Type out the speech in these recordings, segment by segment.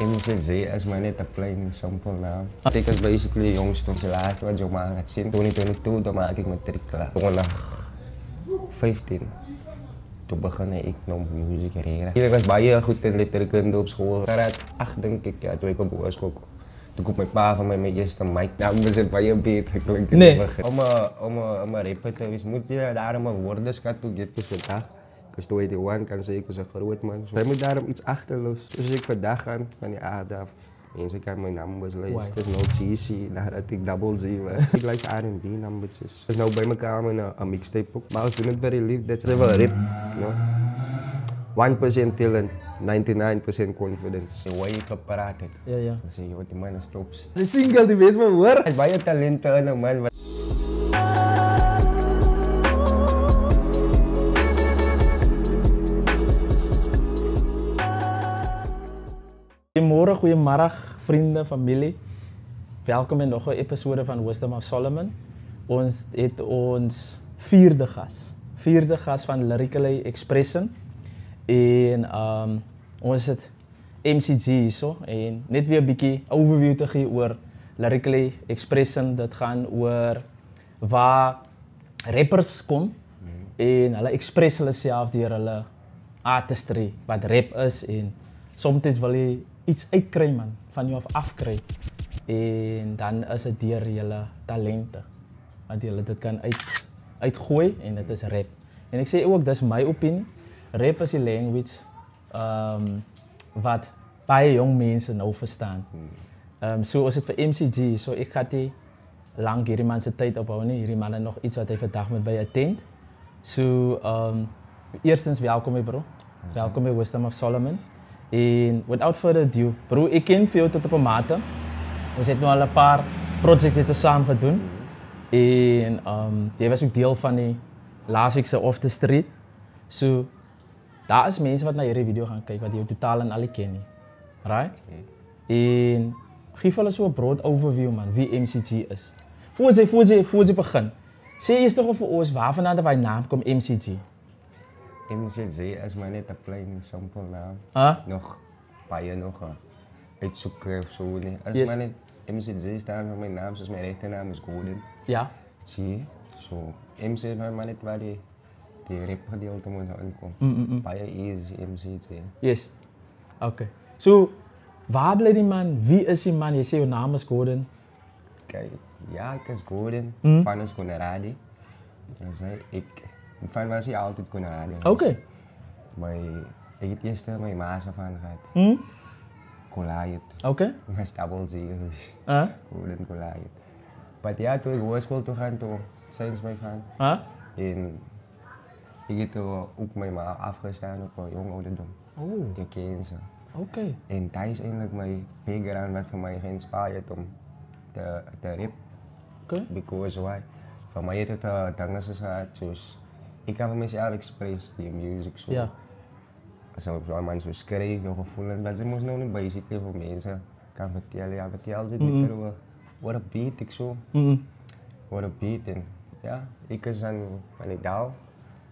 MCZ is maar net een plain en simpel naam. Ik was basically jongste, de laatste wat je maar gaat zien. 2022, dan maak ik matriek klaar. Toen nog 15. Toen begon ik nog muziek leren. Ik was baie goed in letterkunde op school. Graad 8 denk ik, ja, toen ik op hogeschool kwam. Toen kwam mijn pa van mij met eerste mic. Nou, we zijn baie beter klinkt in het begin. Om een rapper te wees, moet je daarom een woordenschat toe geven vandaag. Dus toen die one kan zeggen, ik was een groot man. Hij moet daarom iets achterloos. Dus ik vandaag gaan van die aarde af. Mensen kan mijn numbers lezen. Het is nou CC, daar had ik double Z. Ik like R&B numbers. Dus nou bij elkaar een mixtape ook. Maar als we het very lief, dat is wel rap. No? 1% talent, 99% confidence. De way ik gepraat heb. Ja, ja. Dan zie je wat die man is tops. De single die wees me hoor. Hij is baie talenten in een man. Goedemorgen, goedemiddag, vrienden, familie. Welkom in nog een episode van Wisdom of Solomon. Ons het ons vierde gast van Lyrically Expression. En ons het MCG hier zo. En net weer een beetje overview te geven over Lyrically Expression. Dat gaan over waar rappers komen. En hulle express hulle self deur hulle artistry, wat rap is. En soms wil je iets uitkrijgen, man, van je afkrijgen. En dan is het deur jullie talenten. Dat jullie dit kan uitgooien en dat is rap. En ik zeg ook, dat is mijn opinie. Rap is die language wat baie jong mensen nou verstaan. Zo is het voor MCG. So ik ga die lang hierdie man se tijd ophouden. Hierdie man nog iets wat hij vandaag met bij attend. So eerstens welkom bro. Welkom bij Wisdom of Solomon. En without further ado, bro, ik ken veel tot op een mate. We hebben nu al een paar projecten samen gedaan. En jij was ook deel van die Last Weekse Off the Street. So, daar is mensen wat naar jullie video gaan kijken, wat je totaal en alle kennen. Right? En geef hulle so 'n broad overview, man, wie MCG is. Voor ze begin. Sê eerst toch voor ons waarvan de naam komt MCG? MCZ is maar net een plain en simpel naam. Nog baie nog uitzoeken of zo. Nee. Als maar net MCZ staat voor mijn naam, zoals mijn rechternaam is Golden. Ja. Zie je? Zo. MC is maar net waar die rap gedeelte moet inkomen. Baie easy MCZ. Yes. Oké. So, waar blijft die man? Wie is die man? Je zegt je naam is Golden. Kijk, ja, ik is Golden. Van is Conradi. Van was hij altijd Conradi. Oké. Maar ik heb eerst mijn maas van gehad. Kolayet. Oké. Met double Z. Golden Kolayet. Maar ja, toen ik hogeschool toe gaan, toen zijn ze mij van. En ik heb ook mijn ma afgestaan op een jong ouderdom. Oh. Die ken ze. Oké. En dat is eigenlijk mijn background wat voor mij geïnspireerd om te rap. Oké. Because why? Voor mij heeft het dingen zoals ik kan voor mezelf express die muziek zo. Ja. Als man zo schrijft, je gevoelens, maar ze moest nog niet basically voor mensen kan vertellen. Ja, vertel ze niet erover. Wat een beat ik zo. Wat een beat en ja, ik is aan die daal,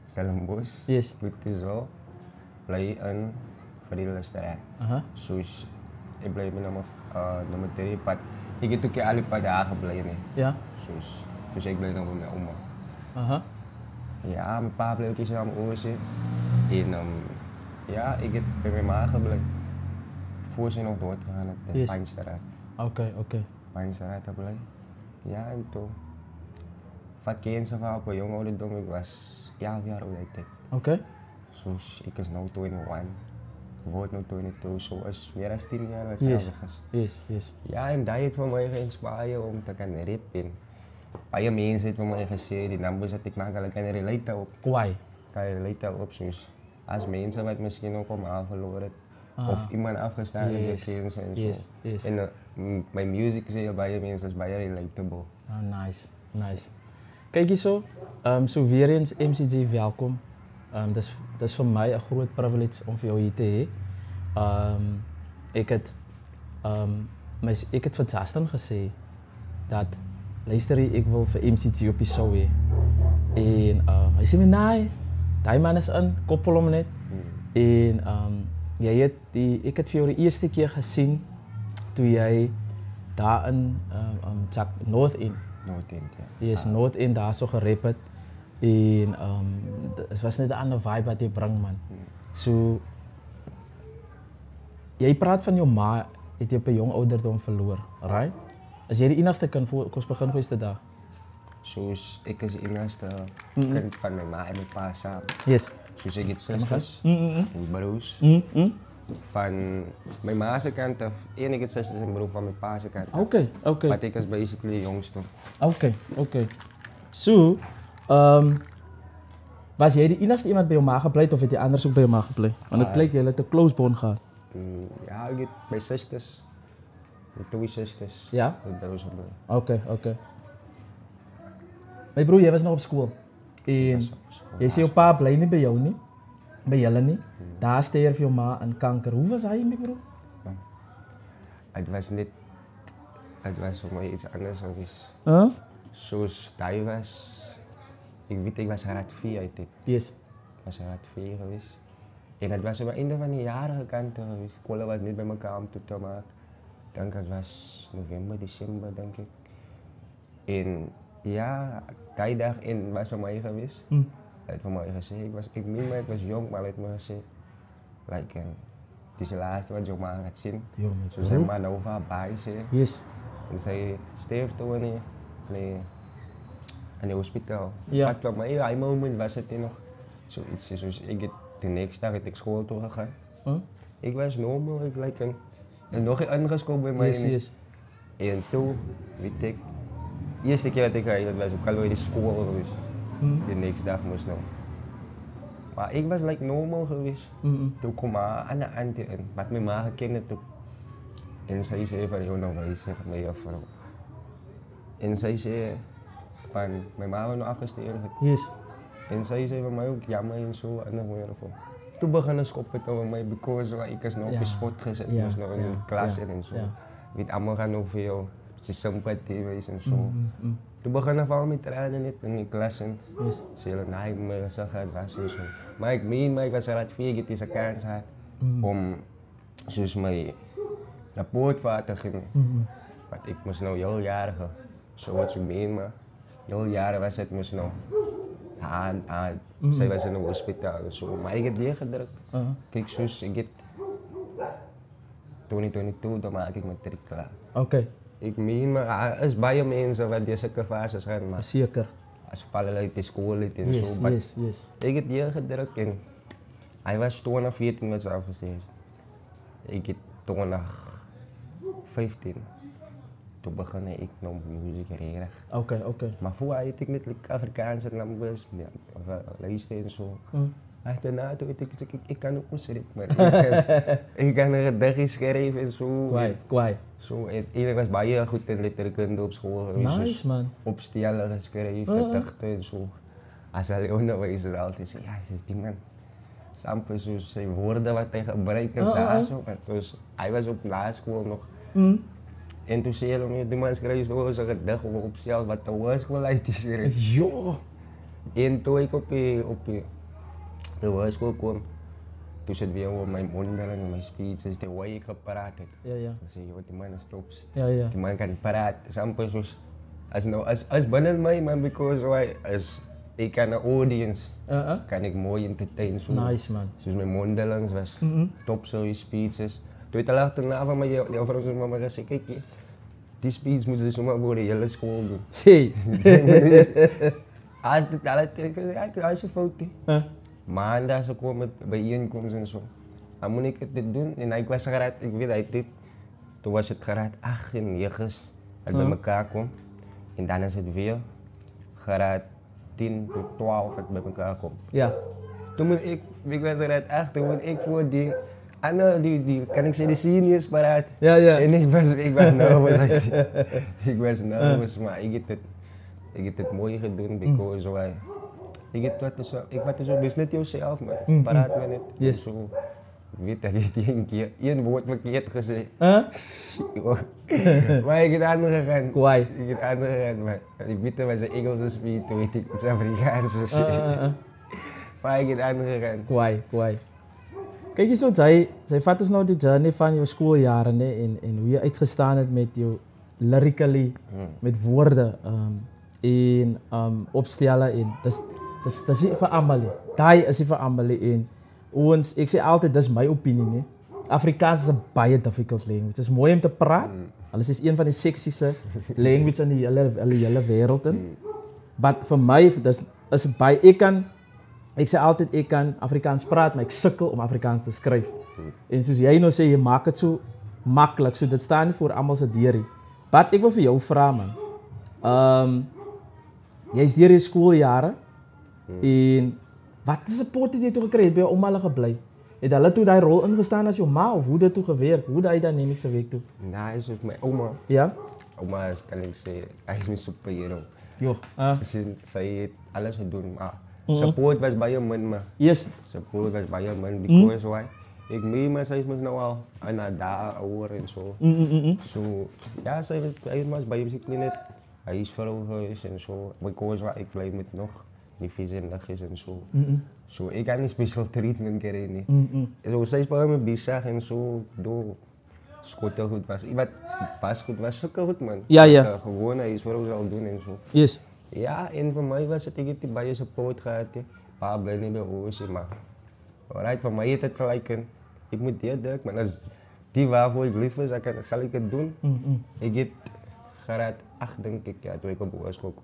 Stellenbosch. Yes. Goed is zo. Blij een vriendelijke strijd. Dus ik blijf met nummer 3 pad. Ik heb ook alle paar dagen blij. Ja. Dus ik blijf nog met mijn oma. Ja, mijn pa bleef ook aan mijn oortje. En ja, ik heb bij mijn ma gebleven. Voor ze nog doorgegaan op de Pijnstraat. Oké. Pijnstraat te blijven. Ja, en toen. Van kind af aan op een jong ouderdom, ik was 11 jaar oud. Oké. Dus ik is nu 21. Word nu 22, zo is meer dan 10 jaar als Yes. Ja, en dat heeft voor mij geïnspireerd om te gaan rappen. Baie mensen heeft voor mij gezegd, die numbers dat ik maak, ik kan relate op. Kwaai. Kan je relate op, dus als mensen wat misschien ook om verloren of iemand afgestaan heeft en zo. En mijn muziek is heel baie mensen, is baie relatable. Oh, nice. Kijk hier zo, zo weer eens MCG welkom. Dat is voor mij een groot privilege om voor jou hier te hebben. Ik heb van Justin gezegd dat, luister, ik wil voor MCG op je show. En hij zei me, nee, die man is een koppel om net. En Ik heb jou de eerste keer gezien toen jij daar in Noord-in. Noord-in, ja. Je is Noord-in daar zo gerapt het. En het was net een andere vibe wat je brengt, man. So, jij praat van je ma, het je op een jong ouderdom verloren, right? Is jij de enigste kind voor ons begin geweest daar? Zoals ik is de enigste kind van mijn ma en mijn pa samen. Yes. Zoals ik het zusters en broers. Van mijn ma's kant af, en ik het zusters en broer van mijn pa's kant af. Oké. Maar ik is basically de jongste. Oké. So, was jij de enigste iemand bij je ma gebleven of heb je anders ook bij je ma gebleven? Want het lijkt je dat een close bond gehad. Ja, ik heb mijn zusters. Mijn 2 zusters. Ja? Bij ons broer. Oké. Mijn broer, jij was nog op school. En je ziet je pa blij niet bij jou niet. Bij jullie niet. Daar stierf je ma aan kanker. Hoe was hij, mijn broer? Het was voor mij iets anders geweest. Zoals hij was, ik was graad 4 uit dit. Yes. Ik was graad 4 geweest. En het was op het einde van de jaren kanten geweest. Scholen was niet bij elkaar om toe te maken. Ik denk het was november, december, denk ik. En ja, die dag in was voor mij geweest. Hij heeft voor mij gezegd, ik was jong, maar hij heeft me gezegd, like, het is de laatste wat je maar gaat zien. Zo zijn maar nou van bij ze. Yes. En zij sterft toen in het hospitaal. Ja. Maar voor mij, die moment was het nog zoiets. Dus de nächste dag heb ik school toe gegaan. Ik was normaal, en nog een andere school bij mij. Yes. En toen, weet ik, de eerste keer dat ik ging, dat was ook al in de school geweest. De nächste dag moest nog. Maar ik was normaal geweest. Toen kwam een andere auntie in, wat mijn ma gekend toen. En zij zei van, joh, nou wijs ik met je vrouw. En zij zei van, mijn ma was nog afgestudeerd. Yes. En zij zei van mij ook, jammer en zo, en dan hoor je ervan. Toen begon ze schoppen over mij, because ik was nog op de spot gezet, moest nog in de klas en zo. Weet allemaal gaan over jou, ze sympathie wees en zo. Toen begon ze vallen met tranen net in de klas en ze zei, nee, maar zo gaat het was en zo. Maar ik was raad 4, ik had deze kans gehad om, zoals mijn rapportvaart te gaan. Want ik moest nou heel jaren gaan, zo wat ze meen, maar heel jaren was het, moest nou. Zij was in een hospitaal en zo, maar ik heb die gedrukt. Kijk, zus, ik heb 2022, dan maak ik matriek klaar. Oké. Ik meen, maar er is bij mensen wat deze fases gaan, maar zeker. als vallen uit de school en yes, zo. Yes. Ik heb die gedrukt en hij was toen nog 14 was afgestudeerd. Ik heb toen nog 15. Toen begon ik nog muziek erg. Oké. Maar voor had ik net Afrikaanse nummers, lijsten en zo. Daarna weet ik kan ook muziek, maar ik kan een gedichtje schrijven en zo. Kwaai. Zo, ik was bij goed in letterkunde op school geweest. Nice, man. Opstellen geschreven, gedichten en zo. Als hij onderwijzer altijd zei, ja, is die man. Sample zo zijn woorden wat hij gebruikt en zo. Hij was op naschool nog. En toen zei hij, die man schreef zo zijn gedicht op zichzelf wat de hogeschool uit te schrijven. Jo! En toen ik op de hogeschool kwam, toen zat weer op mijn mondeling, mijn speeches, de hoe ik gepraat heb. Ja. Dan zei je, die man is tops. Ja. Die man kan praten. Sample zoals, als binnen mij, man, because als ik kan een audience, kan ik mooi entertainen. Zo. Nice, man. Dus mijn mondelings was top, zo je speeches. Toen ik achterna van mij, jouw vrouw zei, mama, kijk, die speech moest je zomaar voor de hele school doen. Zie. Als dit alle tegen, ja, hij is een foto. Maandag ze komen bij bijeenkomst en zo. Dan moet ik het doen en ik was geraad, ik weet dat dit. Toen was het geraad 8 en 9 dat bij elkaar kwam. En dan is het weer geraad 10 tot 12 dat bij elkaar komt. Ja. Toen moet ik was geraad 8, toen moet ik voor die die kan ik zeggen, de seniors paraat. Ja. En ik was nervous. Ik was nervous, maar ik heb het mooi gedaan, because ik was zo, wist niet jezelf, maar paraat me niet. Yes. Zo, ik weet dat ik één keer één woord verkeerd gezegd. Maar ik heb andere gegaan. Kwaai. Ik heb andere gegaan, maar ik weet dat was een Engelse speech, toen weet ik het Afrikaanse. Maar ik heb andere gegaan. Kwaai. Kijk eens zo, zij vat dus nou die journey van je schooljaren hè, en hoe je uitgestaan hebt met je lyrically, met woorden en opstellen. En dat is voor allemaal. Dat is voor allemaal. En ons, ik zeg altijd, dat is mijn opinie. Hè. Afrikaans is een baie difficult language. Het is mooi om te praten. Alles is een van de sexieste languages in die hele wereld. Maar voor mij is het baie, ik zeg altijd, ik kan Afrikaans praten, maar ik sukkel om Afrikaans te schrijven. En zoals jij nou zegt, je maakt het zo makkelijk. So, dat staat niet voor allemaal zijn dieren. Maar ik wil voor jou vragen, man. Jij is hier in schooljaren. En wat is de poort die je toen gekregen? Ben je onmalig blij? Heb je toen die rol ingestaan als je ma? Of hoe dat toen gewerkt? Hoe dat je dat neem ik zijn week toe? Nou, hij is met mijn oma. Ja? Oma is, kan ik zeggen, hij is mijn superhero. Jo. Zij heeft alles gedaan, maar support was bij hem, man. Yes. Support was bij hem, man. Because why? Ik mee, maar zij is nou al een daar ouder en zo. So, ja, hij was bij hem net. Hij is vrouw geweest en zo. Because why? Ik blijf met nog niet vies is en zo. So, ik kan niet special treatment krijgen. So, zij is bij hem bezig en zo. Schotel goed was. Wat pas goed was, zulke goed, man. Ja. Gewoon, hij is vrouw zal doen en zo. Yes. Ja, en voor mij was het, ik heb bij je support gehad. Pa, blij niet bij ons, maar... Alright, voor mij heeft het gelijk. Ik moet dit druk, maar als die waarvoor ik lief is, dan zal ik het doen. Ik heb graad 8, denk ik, ja, toen ik op was ook.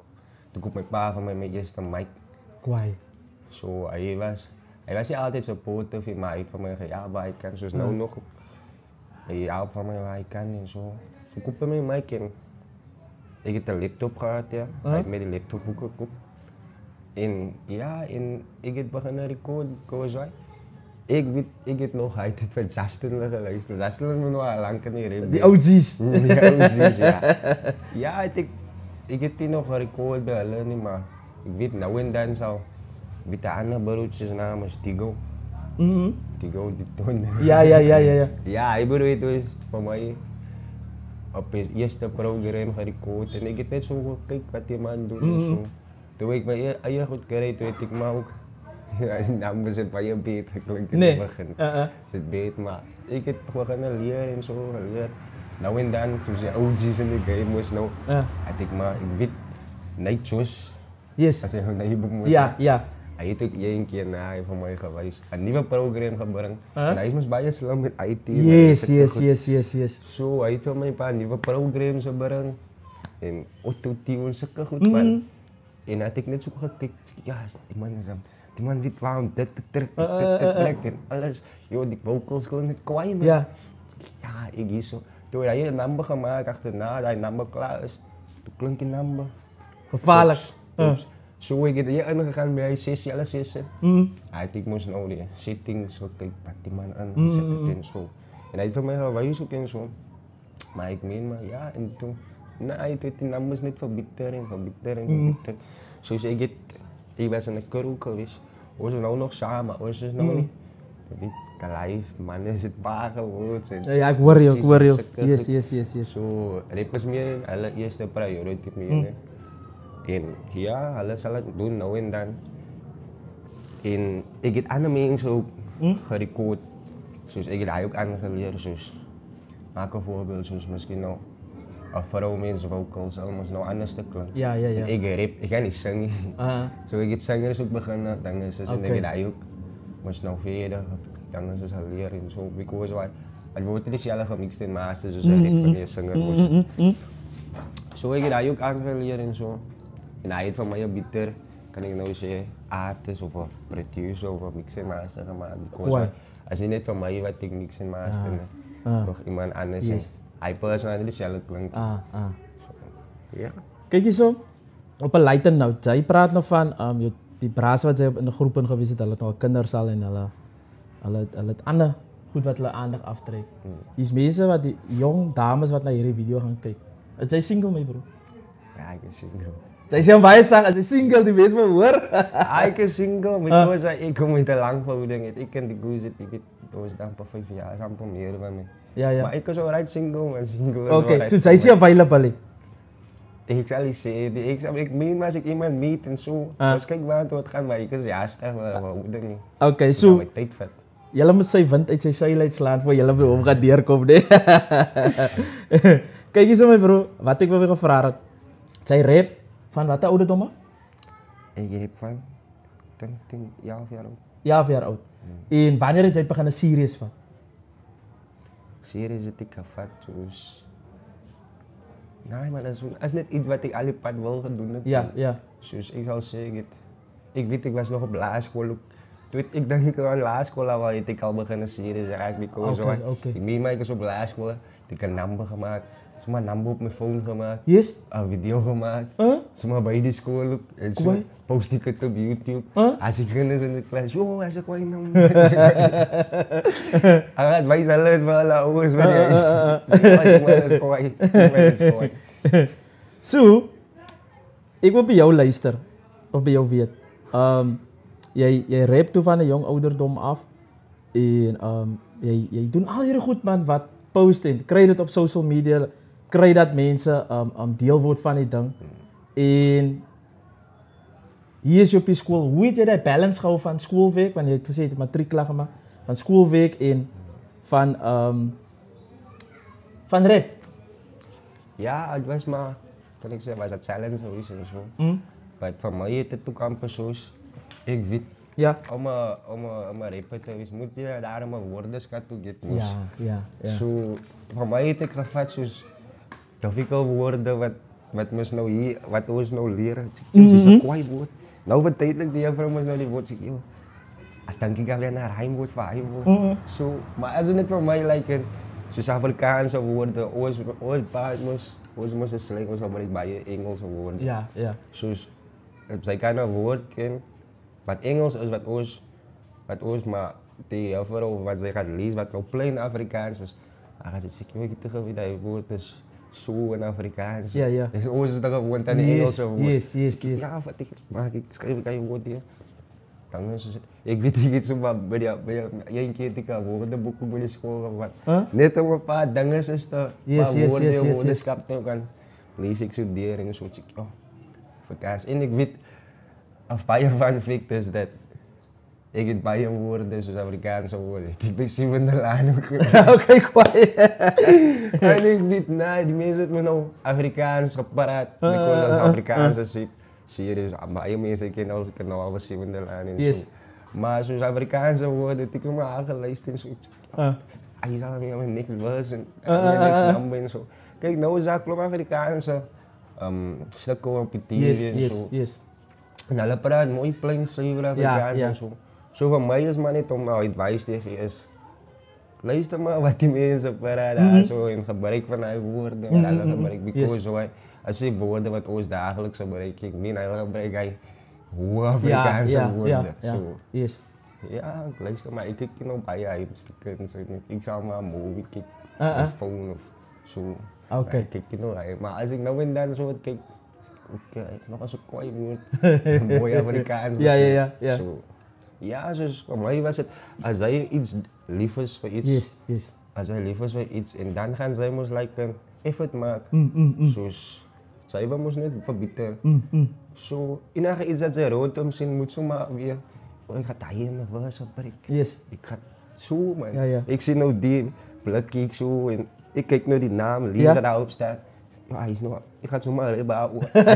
Toen kwam mijn pa van mij mijn eerste mic. Kwaai. So, hij was niet altijd supportive, maar hij heeft van mij gezegd, ja, waar ik kan. Dus nou nog, hij houdt van mij waar ik kan en zo. Zo koop ik mijn mic in. Ik heb een laptop gehad, ja. Hij heeft mij die laptop gekocht. En ja, ik heb begonnen recorden, ik heb nog altijd van Justin geluisterd. Justin is me nog al lang niet rap. Die OG's. Die OG's, ja. Ja, ik heb die nog gerecord bij hulle niet, maar ik weet nou en dan zo. Ik weet de andere broertjes naam is Tigo. Tigo, die toon. Ja. Ja, hij bedoelt dus voor mij op het eerste programma gerecord. En ik heb net zo gekeken wat die man doet en zo. Toen ik mijn eigen goed kreeg, weet ik maar ook. Ja, de naam zit bij je beter klinkt in het begin. Zit beter, maar ik heb begonnen leren en zo geleerd. Nou en dan, zoals je OG's in de game moest nou, had ik maar, ik weet, Nightjosh. Yes. Als je naar je boek moest. Ja. Hij heeft ook één keer na van mij geweest, een nieuwe programma gebracht. En hij is bij slim met IT. Yes. Zo, hij heeft van mij een paar nieuwe programma's gebracht. En autotune, zulke goed man. En had ik net zo gekeken, ja, die man weet waarom dit trekt en alles. Yo, die vocals klinken niet kwaai, man. Ja, ik is zo. Toen hij een nummer gemaakt, achterna dat hij nummer klaar is, toen klinkt die nummer. gevaarlijk. Zo, ik heb hier ingegaan bij sessie, alle sessie. Ik moest nou die settings gekeken, pak die man aan, zet het in zo. En hij heeft van mij gewezen ook en zo. Maar ik meen maar, ja, en toen, hij heeft die nummers niet verbeteren. Zoals ik was in een crew geweest, we zijn nou nog samen, we zijn nou niet. De live, man, is het waar geworden. Ja, ik hoor je. Yes. Zo, rap is mijn allereerste prioriteit meer. En ja, alles zal het doen nou en dan. En ik heb andere mensen ook gerecord. Zoals ik heb hij ook aangeleerd. Zoals, maak een voorbeeld, zoals misschien nou een vrouw mensen vocals, allemaal nou anders te klinken. Ja. Ik rap, ik ga niet zingen. Zo ik het zangers ook beginnen, dan is het, en ik heb hij ook. Moest nou verder, dan is het al leren en zo. Because why? Het wordt niet zelf gemixt in master, dus hij rap van je zanger was. Zo ik heb hij ook aangeleerd en zo. En hij heeft van mij een bitter, kan ik nou zeggen, artist of een producer of een mix en master gemaakt. Because als je net van mij wat ik mix en master, nog iemand anders. Hij personeel dezelfde klinkt. Ja. Kijk eens zo, op een lighter note, jij praat nog van die braas wat zij in de groepen geweest het, hulle het nou kinders al en hulle het ander goed wat hulle aandag aftrek. Is mense wat die jong dames wat naar hierdie video gaan kyk. Is jy single my bro? Ja, ik ben single. Jy sê baie sang as jy single die mense wil hoor. Ik ben single, because ik kom uit een lang verhouding. Ik ken die goeie, ik weet, dat was dan per 5 jaar, is amper meer van mij. Ja. Maar ik was alright single, man, single. Oké, so jy is available. Ik zal niet zeggen, ik meen als ik iemand meet en zo, dus kijk waar het gaat, maar ik is juist echt wel een verhouding. Oké, so, Julle moet sy wind uit sy seil uitslaan voor julle by hom gaan deurkom, nee. Kyk hier so my bro, wat ek wil weer gevra het. Sy rap van watter ouderdom af? Ik heb van 10 jaar oud. 11 jaar oud. En wanneer het jy begin 'n series van? Series het ik gevat, dus... Nee, maar dat is net iets wat ik al die pad wil gaan doen. Ja, ja. Dus ik zal zeggen, ik weet, ik was nog op laarschool. Toen ik denk ik aan laarschool al, had ik al beginnen series raak. Oké. Ik meen mij op laarschool, ik heb een nummer gemaakt. Zomaar nummer op mijn phone gemaakt. Yes? Een video gemaakt. Zomaar bij de school ook. En zo post ik het op YouTube. Als ik ging in de klas, joh, als ik wel een nummer. Hij wij zijn leuk voor alle ouders, maar hij is So, ik wil bij jou luisteren. Of bij jou weet. Jij rapt toe van een jong ouderdom af. En jij doet al heel goed man wat posten. Krijg het op social media. Krijg dat mensen deel wordt van die ding. En hier is je op je school. Hoe heb je die balance gehouden van schoolweek? Want je hebt gezegd matricula gemaakt. Van schoolweek en van rap. Ja, het was maar, kan ik zeggen, was het challenge geweest en zo. Maar van mij heeft het ook amper zoals, ik weet, ja. om een rapper te wezen, moet je daar een woordenschat toe geven. Ja. Zo, van mij heeft ik gevat zoals, dat ik al woorden wat ons nou hier, wat ons nou leren. Het is een kwaai woord. Nou vertijdelijk die juffrouw ons nou die woord zegt, joh, denk ik weer naar heimwoord voor heimwoord. Zo, maar als het niet voor mij lijkt, zoals Afrikaanse woorden, ons moest een slang, ons gebruikt bij Engelse woorden. Ja. Zoals, zij kan een woord kennen, wat Engels is, wat ons maar die juffrouw, wat zij gaat lezen, wat nou plain Afrikaans is. Dan gaat ze zeggen, joh, ik toch weer dat woord is zo in Afrikaans. Ja. Dus ons is dan gewoon aan de Engelse woord. Yes. Ja, wat ik schrijf ik aan je woord hier. Dan is het, ik weet niet zo maar bij een keer ik een woordenboek op de school gehad. Net om een paar dingen is er, woordenschap te gaan. Lees ik zo dier en zo zeg ik, oh, Afrikaans. En ik weet, een paar van fikt is dat ik het bij een woorden, dus Afrikaanse woorden. Ik ben 7e laan ook. Oké, kwaai. En ik weet, nee, die mensen hebben nou Afrikaans geparaat. Ik wil dat Afrikaanse zien. Serieus, bij mensen kennen als ik het nou al was 7e laan en zo. Maar zoals Afrikaanse woorden, ik heb me aangelezen en zoiets. Je zal niet met niks wissen, niks namen en zo. Kijk, nou is dat klopt Afrikaanse stukken op je tv en zo. En alle praten mooi plain zuiver Afrikaans en zo. Zo van mij is maar niet om nou advice tegen je is. Luister maar wat die mensen praten zo in gebruik van die woorden, wat alle gebruik. Because zo, als je woorden wat ons dagelijks gebruiken, ik meen alle gebruik hij hoe Afrikaanse woorden. Ja, ik luister maar, ik kijk nog bij je stukken. Ik zal maar een movie kijken, of phone of zo. Oké. Ik kijk nog bij. Maar als ik nou en dan zo wat kijk, het is nog eens een kwaai woord. Mooi Afrikaans. Ja. Zo. Ja, dus voor mij was het, als hij iets lief is voor iets, als hij lief is voor iets en dan gaan zij moest like effort maken. Dus zij moest niet verbitteren. Zo, in elk iets dat zij rondom zien moet zo maar weer, ik ga daar in de verse prikken. Ik ga zo man. Ik zie nou die bloedkijk zo en ik kijk naar die naam, liever daarop staat. Ja, hij is nog, ik ga zomaar hebben.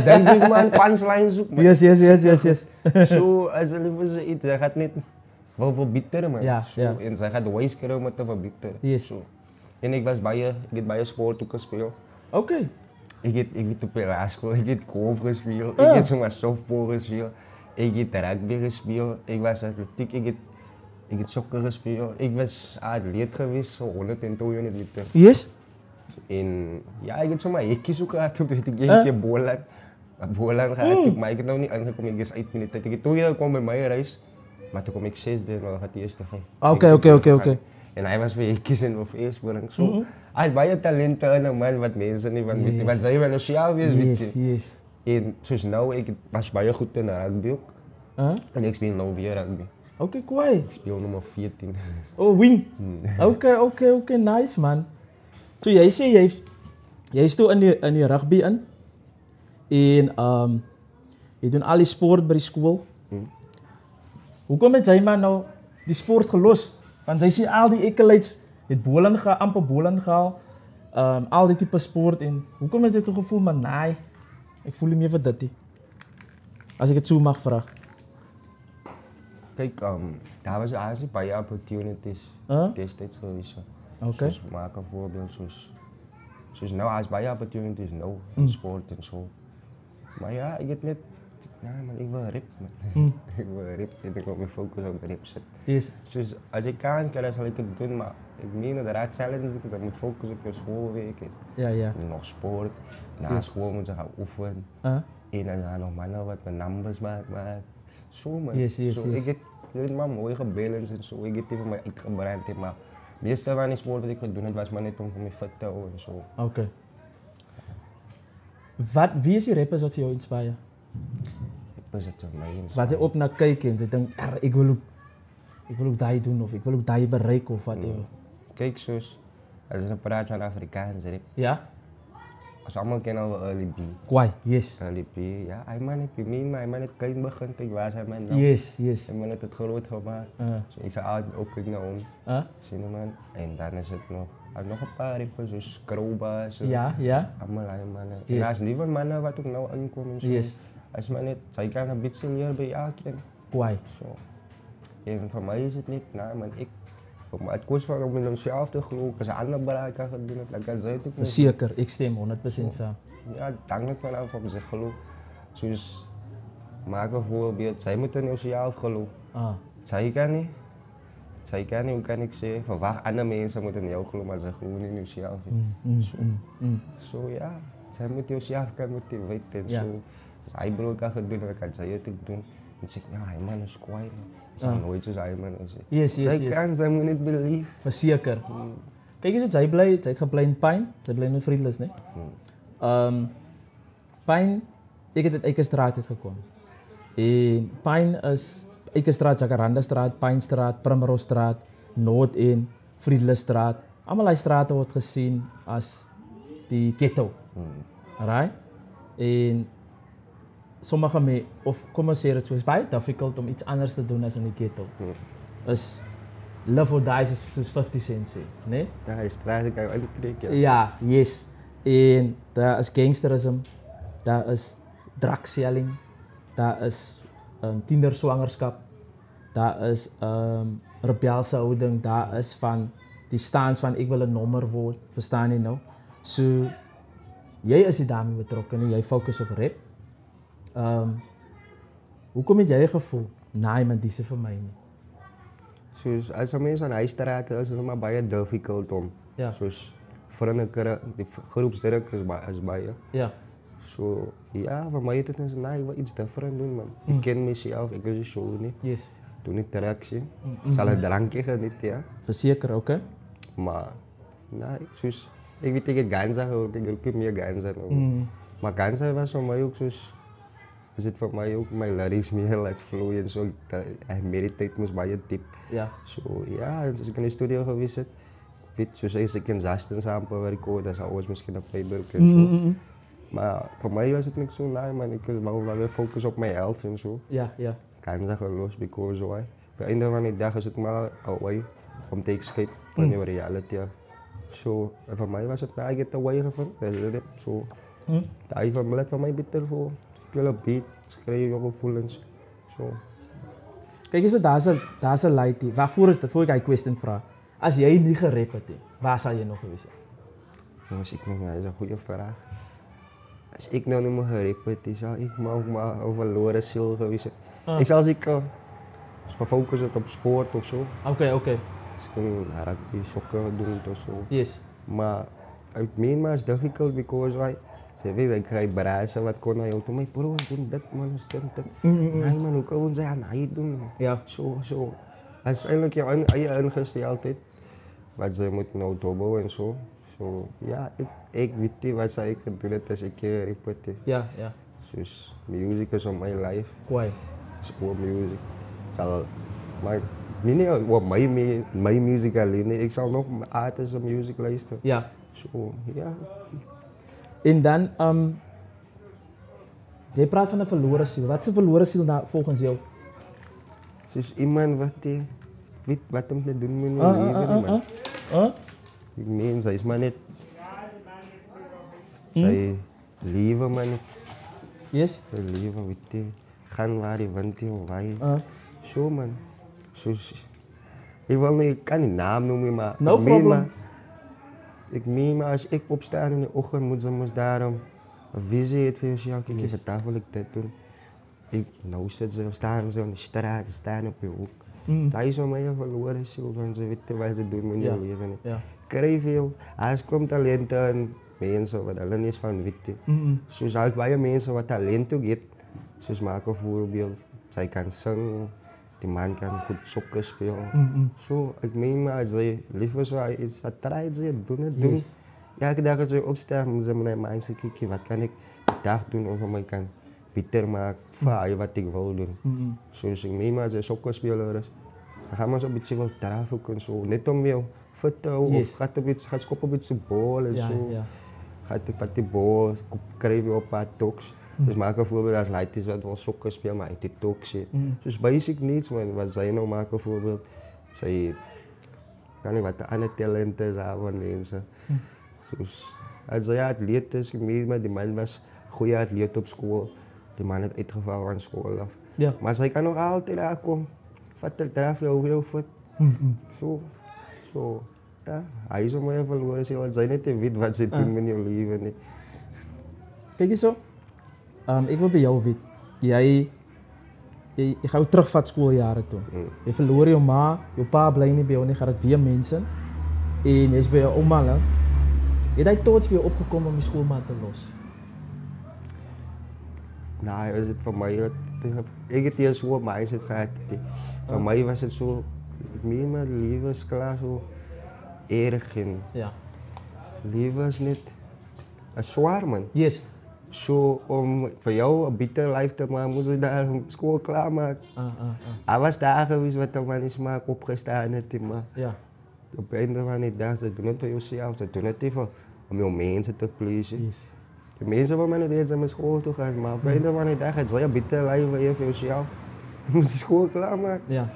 Dan zie je maar een punchline zoeken. Yes. Zo, als ze liever zoiets, hij gaat niet wel verbitteren, man. En zij gaat wijskeren om te verbitteren. Zo. En ik was bij je sport ook gespeeld. Oké. Ik heb op de school, ik heb golf gespeeld, ik heb zomaar softball gespeeld, ik heb rugby gespeeld, ik was atletiek, ik heb soccer gespeeld, ik was atleet geweest, zo 102 meter. Yes. En ja, ik heb zomaar hekjes ook gehad, toen ik een keer bolen gehad, maar ik heb nog niet aangekomen, ik is 8 minuten. Ik heb 2 jaar kwam bij mij reis, maar toen kwam ik 6e en dan gaat de eerste gaan. Oké. En hij was voor hekjes en voor eerstborang. Zo, hij is bij talenten en een man wat mensen niet van weten, wat zij wel sociaal is. Yes. En zoals nou, ik was bij je goed in de rugby ook. En ik speel nu weer rugby. Oké, kwaai. Ik speel nummer 14. Oh, wing. Oké, nice man. So jy sê jy is toe in die rugby in en jy doen al die sport by die skool. Hoekom het jy maar nou die sport gelos Want sy sien al die accolades, het bolen gehaal, amper bolen gehaal, al die type sport en hoekom het jy toch gevoel, maar nee, ek voel nie meer vir dit nie. As ek het so mag vraag. Kijk, daar was eigenlijk baie opportunities destijds geweest. Okay. Soos maak een voorbeeld, soos nou, als baie opportunities nou, in sport en zo. Maar ja, ik het net, nee man, ik wil rap man. Ik wil rap en ik wil mijn focus op rap zetten. Yes. Dus als ik kan, dan zal ik het doen, maar ik meen dat er challenges is, ik moet focussen op je schoolweek. Ja. Nog sport, na school moet je gaan oefenen. En dan gaan nog mannen wat met numbers maken. Zo man. Yes. Ik heb het maar mooi gebalanced en zo, ik heb het even maar uitgebrand, maar de meeste van die sport wat ik gedaan heb was maar net om me fit te houden en zo. Oké. Wie is die rappers wat jou inspireer? Was het voor mij eens. Wat jy op na kyk en jy dink, ek wil ook daai doen of ek wil ook daai bereik of whatever. Kijk zoals, als je praat van Afrikaans rap, Ja? als allemaal kennen we Early B. Kwai, yes. Early B, ja, hij man het bij mij, hij man het klein begint, ik was hij man nou. Yes. Hij man het groot gemaakt. So, ik zou altijd ook kijken naar om. Zie je man? En dan is het nog een paar rappers, zoals Kroba, zo. Ja. Allemaal hij mannen. Yes. En als lieve mannen wat ook nou aankomen, zo. Yes. Als man het, zij kan een beetje leren bij elkaar. Kwai. Zo. En voor mij is het niet, nou man, voor mij het kost van om in onszelf te geloven, als een ander bereik kan doen, dan kan zij het ook niet. Verseker, ek stem 100% saam. Ja, dank het vanaf op zich geloof. Zoals, maak een voorbeeld, zij moeten in onszelf geloven. Zij kan niet, hoe kan ik zeggen, verwacht andere mensen moeten in jou geloven, maar ze geloven in zichzelf. Zo ja, zij moeten zichzelf kan motiveren en zo. Als hij broer kan doen, dan kan zij het ook doen. En zeg ja, hij man is kwijt. Is nooit zoals hij man is. Yes. Zij moet niet believe. Verseker. Kyk eens, sy het gebly in Pyn, sy bly in Vriendlus, né? Pyn, ek het uit Eikestraat uitgekom. En Pyn is Eikestraat, Jacarandastraat, Pynstraat, Primroosstraat, Noord-End, Vriendlusstraat. Almal die strate word gesien as die ghetto. Right? En sommige of kom ons sê dit so, is baie difficult om iets anders te doen as in die ghetto. Is live or die soos 50 Cent sê, né? Ja, hij straat kan je uittrekken. Ja, yes. En daar is gangsterisme, daar is drugselling, daar is tienerswangerskap, daar is rebelse houding, daar is van die staans van ek wil 'n nommer word, verstaan jy nou? So jy is nie daarmee betrokke nie, jy fokus op rap. Hoekom het jy gevoel, nee man, dis vir my nie? Soos as mense aan huis te raak, is het maar baie difficult om. Ja. Soos vriendekring, die groepsdruk is baie. Ja. So ja, vir my het dit net nee, ek wil iets different doen man. Ek ken myself, ek is nie so nie. Yes. Doe niet reactie. Zal een drankje genieten, ja. Verzeker, oké. Maar nee, soos ik weet ik het Ganza gehoord, ik rook meer Ganza nou. Maar Ganza was voor mij ook soos is het voor mij ook mijn lyrics meer laat vloeien en zo. Hij meditate moest bij je tip. Ja. So ja, als ik in de studio geweest heb, weet zoals als ik in Zasten samen werk, dan zou alles misschien een playback en zo. Maar voor mij was het niet zo nee man, ik wou wel weer focus op mijn health en zo. Ja, ja. Ganza gelost because why. Bij het einde van de dag is het maar away om te escape van je reality. So voor mij was het nou, ik heb away gevonden. So daar even let van mij beter voor. Speel een beat, schrijf je gevoelens. So. Kijk eens, daar is een light. Waarvoor is dat? Voor ik een question vraag. Als jij niet gerap hebt, waar zou je nog geweest zijn? Jongens, ik denk dat is een goede vraag. Als ik nou niet meer gerap heb, zou ik maar een verloren ziel geweest zijn. Ik zal zeker focussen op sport of zo. Oké. Misschien rugby, soccer doen of zo. Yes. Maar uit Myanmar is difficult because why? Ze weet ik ga bereizen wat kon hij doen. Maar bro, doen dat man, dat. Nee man, hoe kan zij aan hij doen? Ja. Zo. Dat is eigenlijk je ingesteldheid. Wat ze moeten nou dobbelen en zo. So ja, ik weet niet wat zij doen als ik repeteer. Ja. Dus music is on my life. Why? It's all music. Maar niet op mijn muziek alleen. Ik zal nog artiesten muziek luisteren. Ja. So ja. En dan, jij praat van een verloren ziel. Wat is een verloren ziel volgens jou? Het is iemand wat die weet wat hem te doen met mijn leven, man. Ik meen, zij is maar net... Zij leven, man. Yes? Zij leven, weet je. Gaan waar je wilt, waar je... Zo, man. Zo... Ik kan niet naam noemen, maar... No problem. Ik meen, maar als ik opsta in de ochtend, moet ze daarom... Een visie heeft voor jezelf. Kijk, even daar wil ik dit doen. Nou staan ze aan de straat, ze staan op je hoek. Dat is wat mij verloren is, want ze weten wat ze doen met je leven. Ik krijg veel, als komt talent aan mensen wat alleen is van witte. Zoals ook bij mensen wat talent ook heeft. Zoals maak een voorbeeld, zij kan zingen, die man kan goed sokken spelen. Zo, ik meen maar, als je lief is, dat draait ze, doen het, doen. Elke dag als je opstaat, moet ze naar mij kijken, wat kan ik die dag doen of mij kan beter maken voor wat ik wil doen. Zoals ik meen maar, als je sokkenspeler is, dan gaan we zo een beetje wel trafen en zo. Net om jou fit te houden of gaat schoppen een beetje bol en zo. Gaat ik die bol, krijg je op haar toks. Dus maak een voorbeeld als Light is wat wel sokken spelen, maar ik die toks. Dus basic niets, man. Wat zij nou maken bijvoorbeeld, zij kan niet wat de andere talenten zijn van mensen. Dus als hij atleet is, die man was een goede atleet op school. Die man heeft uitgevallen van school af. Maar zij kan nog altijd aankomen. Vat er draf jou heel voet. Zo. Ja, hij is om mij verloren. Zij zijn niet te weten wat ze doen met je leven. Kijk eens zo. Ik wil bij jou weten. Je gaat terug van schooljaren toe. Je verloor je ma, je pa blijft niet bij jou, je gaat het weer mensen. En je is bij je oma. Je bent trots weer opgekomen om je schoolmaat te los. Nou, is het voor mij, ik heb hier zo'n mindset gehad. Voor mij was het zo, ik meen maar, leven is klaar zo erg in. Leven is niet zwaar, man. Yes. Zo, om voor jou een beter life te maken, moest je daar een school klaarmaken. Hij was daar geweest wat de man is maar opgestaan heeft. Op het einde van de dag, ze doen het voor jezelf, ze doen het even om je mensen te pleasen. De mensen van mij niet eens naar school toe gaan, maar op het einde van de dag, het zal je beter leven voor jezelf. Je moet de school klaarmaken.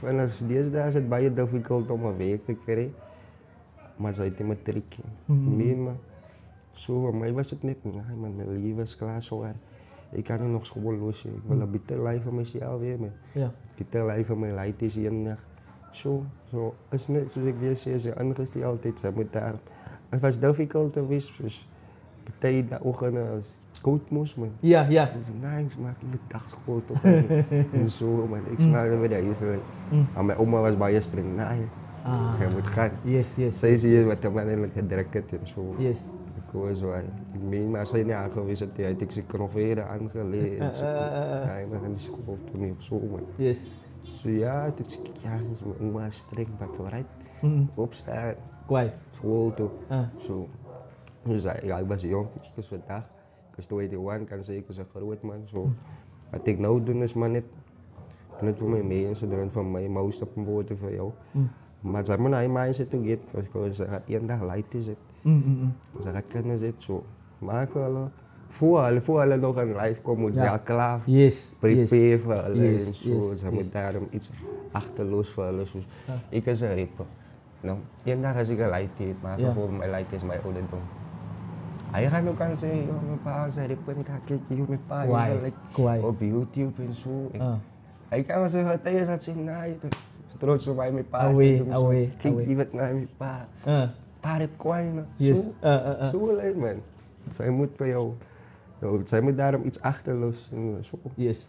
En als deze dag is het bij je difficult om een werk te krijgen, maar ze heeft me tricky. Zo, voor mij was het niet, nee, man, mijn leven is klaar zo hard. Ik kan niet nog school lossen, ik wil een beter leven voor mezelf weer. Beter leven voor mijn leid is hier dag. Zo. Het is net zoals ik weer zei, ze anders die altijd, ze moet daar. Het was difficult geweest, dus partij dat ook een koud moest, man. Dus nee, ik maak even dagschool toch. En zo, man. Ik smaakte bij de Israël. Maar mijn oma was bij je streng, nee. Zij moet gaan. Zij zie je wat de man eigenlijk gedrukt en zo. Ik hoor zo, ik meen, maar als hij niet aangewezen had, had ik ze knofferen aangeleerd. Nee, maar aan de school toen niet of zo, man. So ja, toen zei ik, ja, mijn oma is streng, maar vooruit. Opstaan. School toe. Zo. Dus ja, ik was jong, ik was vandaag. Ik was 21, kan zeggen, ik was een groot man. Zo. Wat ik nou doe is maar net voor mijn mensen, doen van mij, maar op een boot voor jou. Maar ze hebben een mindset to get, ze gaat één dag light is het. Ze gaat kunnen zitten zo. Maar voor hulle nog een live komen, moet ze al klaar prepare voor hulle en zo. Ze moet daarom iets achterloos voor hulle. Ik is een rapper. Nou, één dag als ik een light heb, maar bijvoorbeeld mijn light is mijn ouderdom. Hij gaat ook aan zeggen, mijn pa is een rapper, ik ga kijken hoe mijn pa is op YouTube en zo. Hij kan me zeggen, hij gaat zeggen, nee, trots op mij, mijn pa. Kijk, die wat naar mijn pa. Pa rap kwaai, zo alleen, man. Zij moet bij jou, zij moet daarom iets achterloos.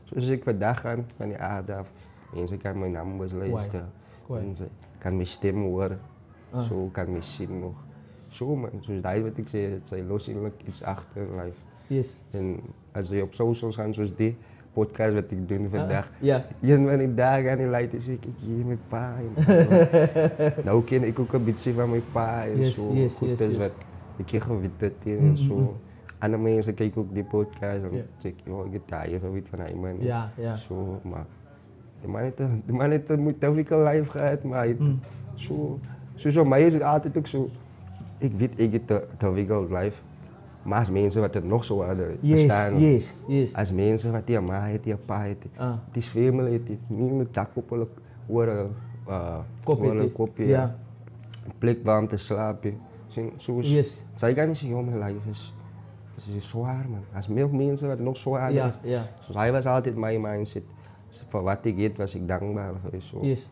Zoals ik vandaag ga, van die aarde af. Mensen kan mijn naam luisteren. Mensen kan mijn stem horen. Zo kan mijn zin nog. Zo, man. Zoals dat wat ik zei, zij los innerlijk iets achter in life. En als je op socials gaat, zoals die podcast wat ik doe vandaag. Wanneer ik daar ga en light is, ik hier mijn pa. Nou ken ik ook een beetje van mijn pa en zo. Goed is wat ik kreeg geweten en zo. Andere mensen kijken ook die podcast en zeg ik, ik heb daar je geweten van hem. Zo, maar de man heeft een difficult life gehad, maar zo mij is het altijd ook zo. Ik weet, ik heb een difficult life. Maar als mensen wat het nog zo hadden verstaan, als mensen wat die ma heeft, die pa heeft, het is veel meer, het is niet dak op horen Koppie, koppie, ja. een plek waar om te slapen. Zoals, Yes. zij kan niet zeggen, mijn leven is zwaar, man. Als meer mensen wat nog zwaarder Ja, is. ja. Dus hij was altijd mijn mindset. Voor wat ik eet was ik dankbaar geweest. Zo. Yes.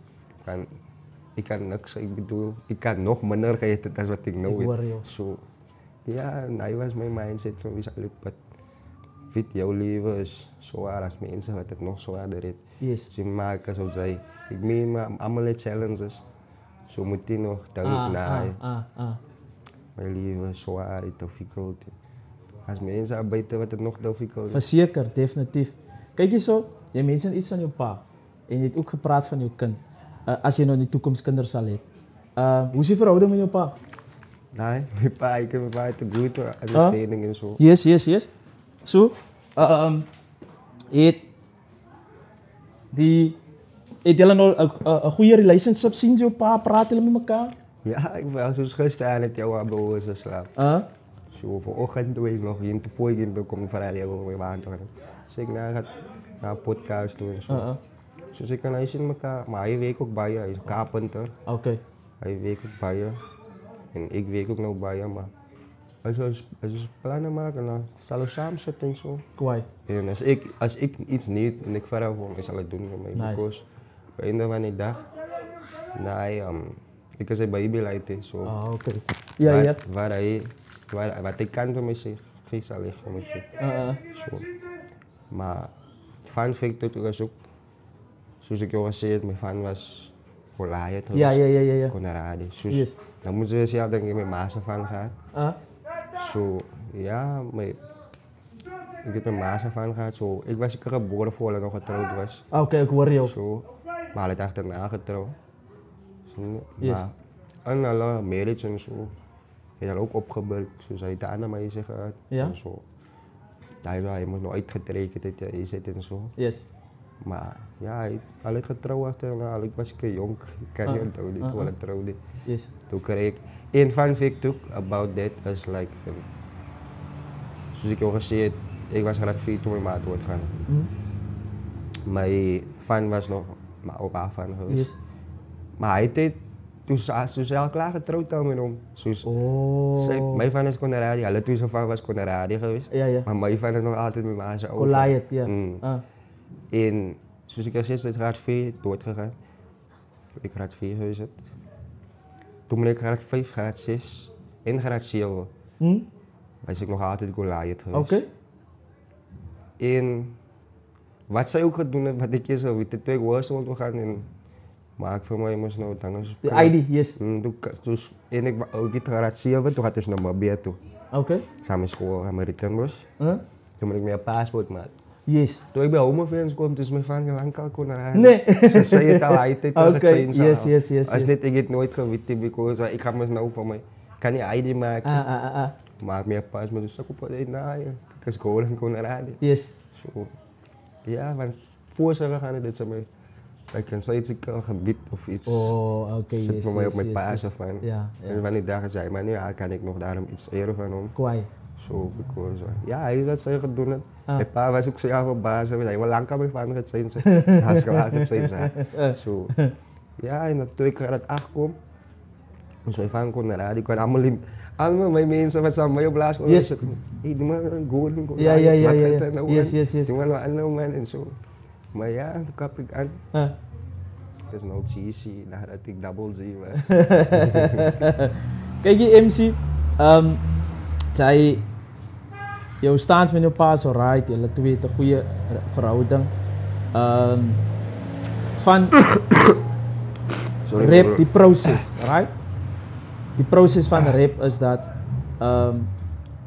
Ik kan niks, ik bedoel, ik kan nog minder eten dan wat ik nu Ik hoor eet. jou. Zo, ja, en hij was mijn mindset van wie zal ik wat. Fit, jouw leven is zwaar als mensen wat het nog zwaarder is. Yes. Ze maken zoals zij. Ik meen maar allemaal challenges. Zo moet hij nog dank naar. Mijn leven is zwaar, het difficult. Als mensen arbeiden wat het nog difficult is. Verzeker, definitief. Kijk eens zo, je mentioned iets van je pa. En je hebt ook gepraat van je kind. Als je nog in de toekomst kinderen zal hebben. Hoe is je verhouding met je pa? Nee, mijn pa, ik heb mijn pa te goed understanding en zo. Yes. Zo, het jullie nou een goede relationship sinds je pa praten met elkaar? Ja, ik was zoals gisteren aan het jou hebben horen slapen. Zo, vanochtend doe ik nog hier te voor dan kom ik van de over mijn water. Dus ik naar een podcast toe en zo. Dus ik kan hij zien elkaar, maar hij werkt ook bij je, hij is carpenter. Oké. Hij werkt ook bij je. En ik werk ook nog bij je, maar als we plannen maken, dan zullen we samen zitten en zo. Kwaai. En als ik iets niet en ik verder gewoon, ik zal het doen met mij. Nice. Because op het einde van de dag, ik is een bijbeleid, zo. Oké. Ja. Wat ik kan voor mezelf, geef zal ik voor mezelf. Zo. Maar fun fact dat was ook, zoals ik al zei, mijn fan was Goliath. Ja. Conradi. Yes. Dan moeten ze zelf denk ik met Maas van gaan. Zo, ja, ik heb met Maas van gehad. Zo, ik was geboren voor ik nog getrouwd was. Oké, ik hoor jou. Zo, maar hij had achterna getrouwd. Zo, Yes. Maar en alle marriage en zo. Hij had ook opgebeld, zoals hij het aan mij zegt. Ja? Zo. Hij moest nog uitgetreken, hij zit en zo. Yes. Maar ja, hij had getrouwd achterna. Ik was jong, ik kan niet onthouden, ik wilde trouwen. Yes. Toen kreeg ik een fun fact ook about that is like, zoals ik al gezegd, ik was graad 4 toen mijn maat wordt gaan. Mijn fan was nog mijn opa fan geweest. Yes. Maar hij deed, toen ze al klaar getrouwd hadden met hem. Mijn fan is Conradi, alle twee zijn fan was Conradi geweest. Ja. Maar mijn fan is nog altijd met mijn zijn opa. Goliath, ja. En zoals ik al zei, is graad 4 doodgegaan. Ik graad 4 geweest. Toen ben ik graad 5, graad 6 en graad 7. Was ik nog altijd Goliath geweest. Oké. En wat zij ook gaan doen, wat ik is, we de twee worstelen gaan en maar ik voor mij moest nou dan eens. De ID, yes. Dus en ik graad 7, toen gaat ik naar Mabia toe. Oké. Samen in school aan Maritanbos. Toen ben ik mijn paspoort maken. Yes. Toen ik bij homofans kwam, dus mijn van lang al kon naar. Nee. Ze zei het al, hij deed het Oké, yes. Als niet, ik het nooit geweten, because ik ga me nou van mij. Kan niet ID maken. Maar meer pas, maar dus ik op het na, ik is school en kon naar. Yes. Zo. Ja, want voor ze gaan dit zo mee. Ik kan steeds een gebied of iets. Oh, oké. Zit me mij op mijn paas van. Ja. En wanneer dagen zei, maar nu kan ik nog daarom iets eerder van hem. Kwaai. Zo, because ja, hij is wat zij gedaan het. Mijn pa was ook zelf op baas. Hij was lang aan mijn vader het zijn. Hij is klaar het zijn. Zo. Ja, en toen ik uit 8 kwam, dus mijn vader kon naar radio. Ik kon allemaal mijn mensen wat ze mij op laatst kon. Yes. Hey, doe maar een goal. Ja. Yes. Doe maar nog een man en zo. Maar ja, toen kap ik aan. Het is nou cheesy, nadat ik double Z was. Kijk je MC, zij, jouw staans met je pa is alright, jullie twee hebben een goede verhouding. Van rap, die proces, right? Die proces van rap is dat,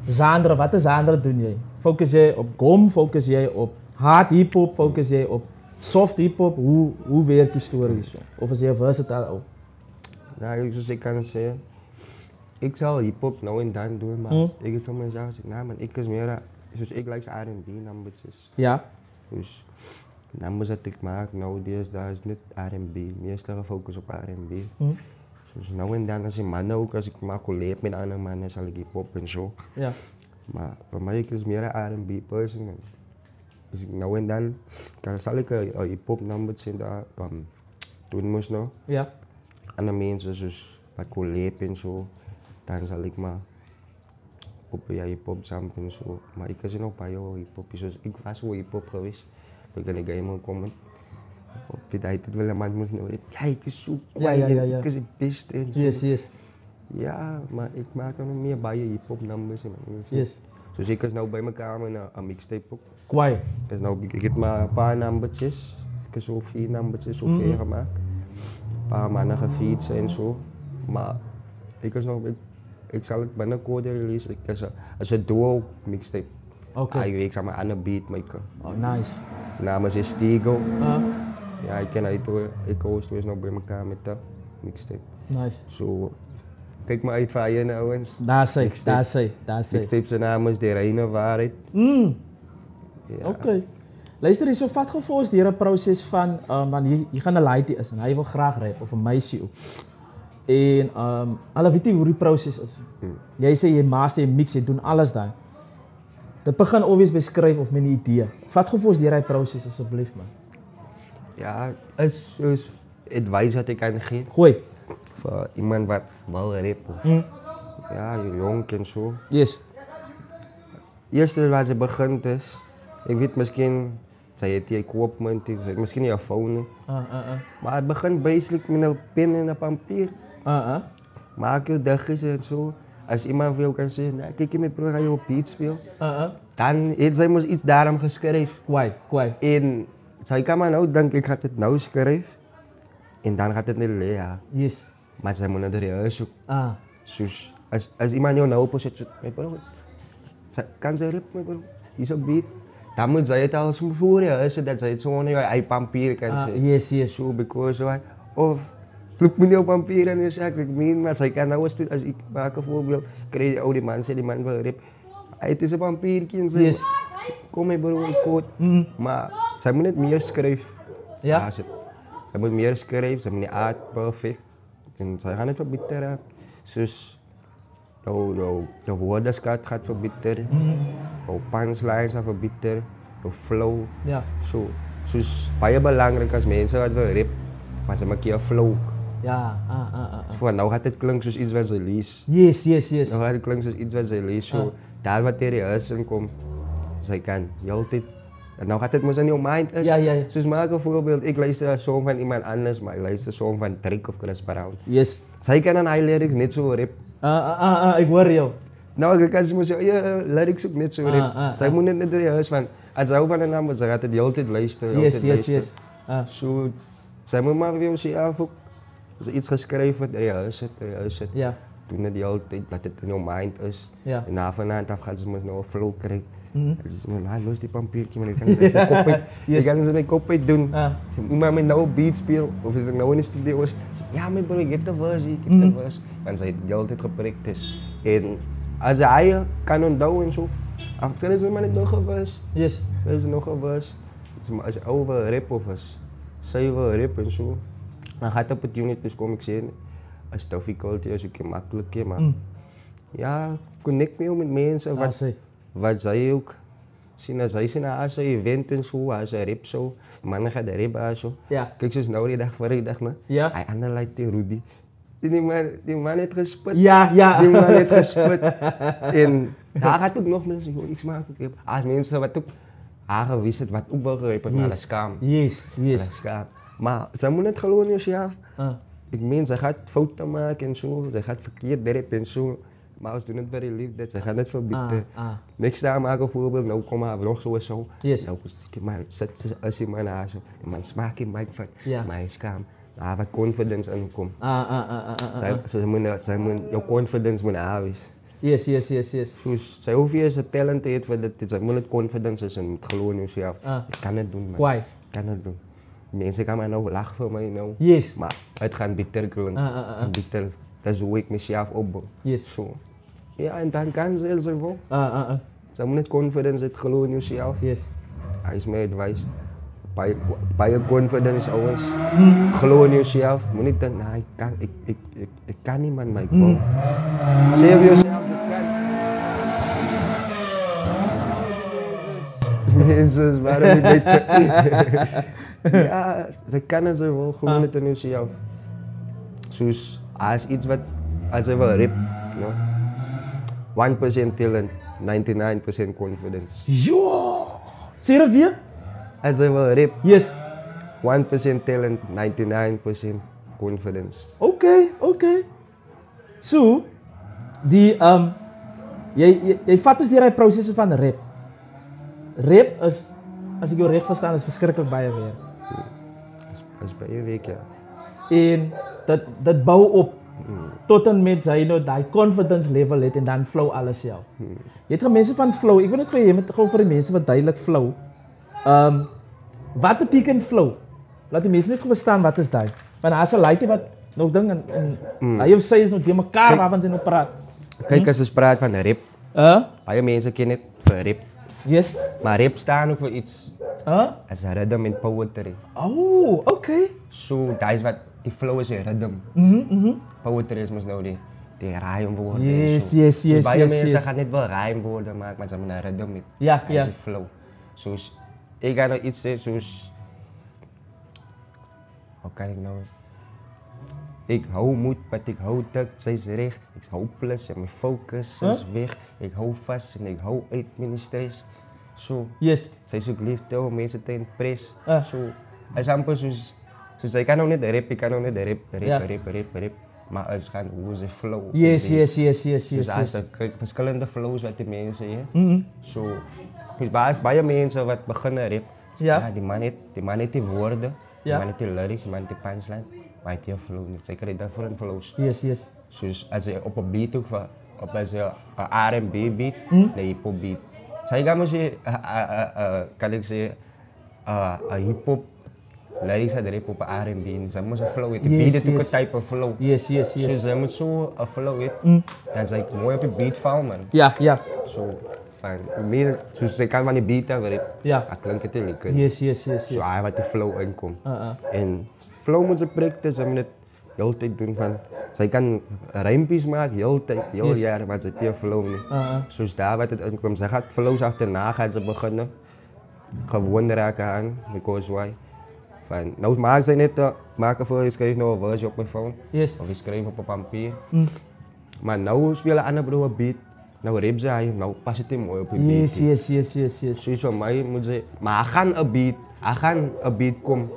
genre, wat is genre doen jij? Focus jij op gom, focus jij op hard hip-hop, focus jij op soft hip-hop, hoe werkt die story zo? Of is je versatile ook? Nou, zoals ik kan zeggen, ik zal hip-hop nou en dan doen, maar ik heb van mezelf gezegd, nou man, ik is meer, dus ik like R&B nummers. Ja. Dus nummers dat ik maak, nowadays, dat is niet R&B, meestal gefocust op R&B. Dus nou en dan, als ik mannen ook, als ik maar collab met andere mannen, zal ik hip-hop en zo. Ja. Maar voor mij is meer een R&B person. Dus nou en dan zal ik een hip-hop nummer zien, doen moest nou. Ja. Andere mensen zoals wat kon lepen en zo, dan zal ik maar op hip-hop jump en zo. Maar ik was nog bij jou hip-hop, dus ik was wel hip-hop geweest. Ik kan niet helemaal komen. Op die tijd wel een man moest nou, ja, ik is zo quiet, ik is het beste en zo. Yes. Ja, maar ik maak nog meer bij hip-hop nummers en Yes. dus ik is nou bij mijn kamer een mixtape ook. Quiet. Ik heb maar een paar nummertjes, ik heb zo 4 nummertjes zoveel gemaakt. Een paar mannen gefietst en zo. Maar ik zal het binnenkort release. Als een duo mixtape. Oké. Ik zal maar aan een beat maken. Oh, nice. Zijn naam is Stigo. Ja, ik ken het hoor. Ik host dus nog bij elkaar met de mixtape. Nice. Zo, kijk maar uit van je nou eens. Daar zei. Mixtape zijn naam is De Reine Waarheid. Ja. Oké. Luister eens, of wat gevoel is die hele proces van, want je gaat een lady is en hij wil graag rappen, of een meisje ook. En alle weet je hoe die proces is. Jij zei je master, je mix, je doet alles daar. Dat begin alweer bij schrijven of met een idee. Wat gevoel is die hele proces alsjeblieft man? Ja, is advice dat ik kan geven. Gooi. Voor iemand wat wil rappen. Ja, jong en zo. Yes. Eerste wat ze begint is, ik weet misschien, zij heeft die equipment, misschien je phone. Maar het begint basically met een pen en een papier. Maak je dagjes en zo. Als iemand veel kan zeggen, nou, kijk je met pro, ga je op beat spelen. Dan heeft zij moest iets daarom geschreven. Kwai. En zij kan maar nou denken, ik ga het nou schrijven. En dan gaat het niet leren. Yes. Maar zij moet naar de huis zoeken. Dus als iemand jou nou op zet, kan zij rappen, bro? Is ook beat. Dan moet zij het al zo voor je huis, dat zij het zo naar je papier kan zetten. Yes. Zo, because of vloek me niet op papier en je zegt, ik meen, maar zij kan nou eens, als ik maak een voorbeeld, krijg je die man, die man wil rappen. Het is een papiertje en zo. Yes. Kom mee bro, ik code. Maar zij moet niet meer schrijven. Ja? Zij moet meer schrijven, zij moet niet uit, perfect. En zij gaan het verbeteren. Dus jouw woordenschat gaat verbeteren. Jouw punchlines gaan verbeteren. Jouw flow. Ja. Zo. Dus baie belangrijk als mensen wat willen rappen, maar ze maken je flow. Ja. Voor nou gaat het klinken zoals iets wat ze leest. Yes. Nou gaat het klinken zoals iets wat ze leest. Zo, daar wat er juist in komt, zij kan je altijd. En nou gaat het maar in je mind is. Ja. Dus maak een voorbeeld, ik luister een song van iemand anders, maar ik luister een song van Drake of Chris Brown. Yes. Zij kan een lyrics niet zo rap. Ik hoor jou. Nou, ik kan ze zeggen, ja, lyrics ook niet zo rap. Zij moet niet er juist van, als zij van een naam, ze gaat het altijd luisteren. Yes. Zo, zij moet maar weer zelf ook, als ze iets geschreven wordt, juist het. Ja. Doen het altijd, dat het in je mind is. Ja. En na vanavond af gaat ze nou een flow krijgen. Ze zeggen, los die papiertje, maar ik kan het mijn kop uit. Ik kan het mijn kop uit doen. Iemand met nou beat spelen, of is er nou in de studio is. Ja, mijn bro, ik heb de versie, Want zij het altijd geprikt is. En als hij kan onthouden en zo, zijn ze maar niet nog een vers. Yes. Zijn ze nog een vers. Als je over rap of als zij wil rap en zo, dan gaat opportunities kom ik zeggen. Als difficult is, ook makkelijk, maar ja, connect mee met mensen. Wat zij ook zien, als zij zijn aan zo'n event en zo, als ze rap zo, mannen gaan de rap aan zo. Ja. Kijk, zoals nou die dag voor die dag, ja. Hij analyseert die Rudy. Die man heeft gesput. Ja. Die man heeft gesput. En daar gaat ook nog mensen gewoon iets maken. Als mensen wat ook aangewist wat ook wel gerepen naar de schaam. Yes. Maar ze moet het gewoon in jezelf. Ik meen, ze gaat fouten maken en zo, ze gaat verkeerd rappen en zo. Maar als doen het bij de liefde, ze gaan het verbieden. Niks daar maken bijvoorbeeld, nou kom maar nog zo. Yes. Nou, man, zet ze als je man aan zo. Man smaak in mij van, maar is schaam. Wat confidence in komt. Ze moet jouw confidence moet aanwijzen. Yes. Dus zij hoeft je zijn talent te hebben voor dit. Zij moet het confidence zijn en moet geloven in jezelf. Ik kan het doen, man. Why? Ik kan het doen. Mensen gaan maar nou lachen voor mij nou. Yes. Maar het gaat bitter klinken. Dat is hoe ik mezelf opbouw. Yes. Zo. Ja, en dan kan ze het zo. Zij moet het confidence het geloven in jezelf. Yes. Hij is mijn advice. Bij je confidence always. Geloof in jezelf. Moet niet denken, nou, ik kan niet man, maar ik wil. Zeg jezelf, ik kan. Mensen, waarom niet beter? Ja, ze kan het ze wel gewoon het in zichzelf. Soos, als iets wat, als hij wil rip, no? 1% talent, 99% confidence. Yo! Zeg dat weer? Als hij wil rip, Yes. 1% talent, 99% confidence. Oké. So, die, jy vat dus die processen van rap. Rap is, als ik jou recht verstaan, is verschrikkelijk baie weer. Dat is bij je week, ja. En dat bouw op tot en met jy nou die confidence level het en dan flow alles self. Jy het mense van flow, ek wil net gou jy moet gou vir die mense wat duidelik flow. Wat beteken flow? Laat die mense net gou verstaan wat is daai. Want as 'n laaitjie wat nog ding en hy of sy is nog die mekaar waarvan sy nou praat. Kijk, als ze praat van rap, baie mensen kennen het voor rap. Yes. Maar rap staat ook voor iets. Als rhythm en poetry. Oh, oké. So, dat is wat, die flow is een rhythm. Poetry is dus nou die rijmwoorden. Yes. Dus baie mensen gaan niet wel rijmwoorden maken, maar ze hebben een rhythm met. Ja. Dat is een flow. Zoals, ik ga nou iets zeggen, zoals... Hoe kan ik nou... Ik hou moed, wat ik hou takt, zij is recht. Ik hou plus en mijn focus is weg. Ik hou vast en ik hou uit mijn stress. Zo. Yes. Zij zoekt liefde om mensen te impress. Zo. Het is amper zoals... ik kan ook niet de rap, ik kan ook niet de rap. Maar het gaat hoe ze flow. Yes. Dus als er verschillende flows wat die mensen hebben. Zo. Dus bij mensen wat beginnen rap. Ja, die man heeft die woorden. Die man heeft die lyrics, die man heeft die punchline. Maar het is flow niet. Zij krijgen different flows. Yes. Dus als je op een beat ook op als je een R&B beat, een hip-hop beat. Zij gaan misschien, kan ik zeggen, een hip-hop lyrics had rap op een R&B. En zij moet een flow hebben. Die beat is ook een type of flow. Yes. Dus zij moet zo een flow hebben. Dan zij mooi op je beat vallen, man. Ja. Zo. Dus zij kan van die beat hebben. Ja. Dat klinkt het lekker. Yes. Zo wat die flow inkomt. En flow moet ze prikken, ze moeten het de hele tijd doen van... Zij kan rijmpjes maken, heel jaar, maar ze heeft flow niet. Zoals daar wat het inkomt. Zij gaat flows achterna, gaat ze beginnen. Gewoon raken aan, because why. Van, nou maak ze net maken voor je schrijft nou een versie op mijn phone. Yes. Of je schrijft op een papier. Maar nou spelen andere broer een beat. Nou rap ze, nou pas het hem mooi op je beat. Yes. Zoals voor mij moet ze... Maar hij gaan een beat komen,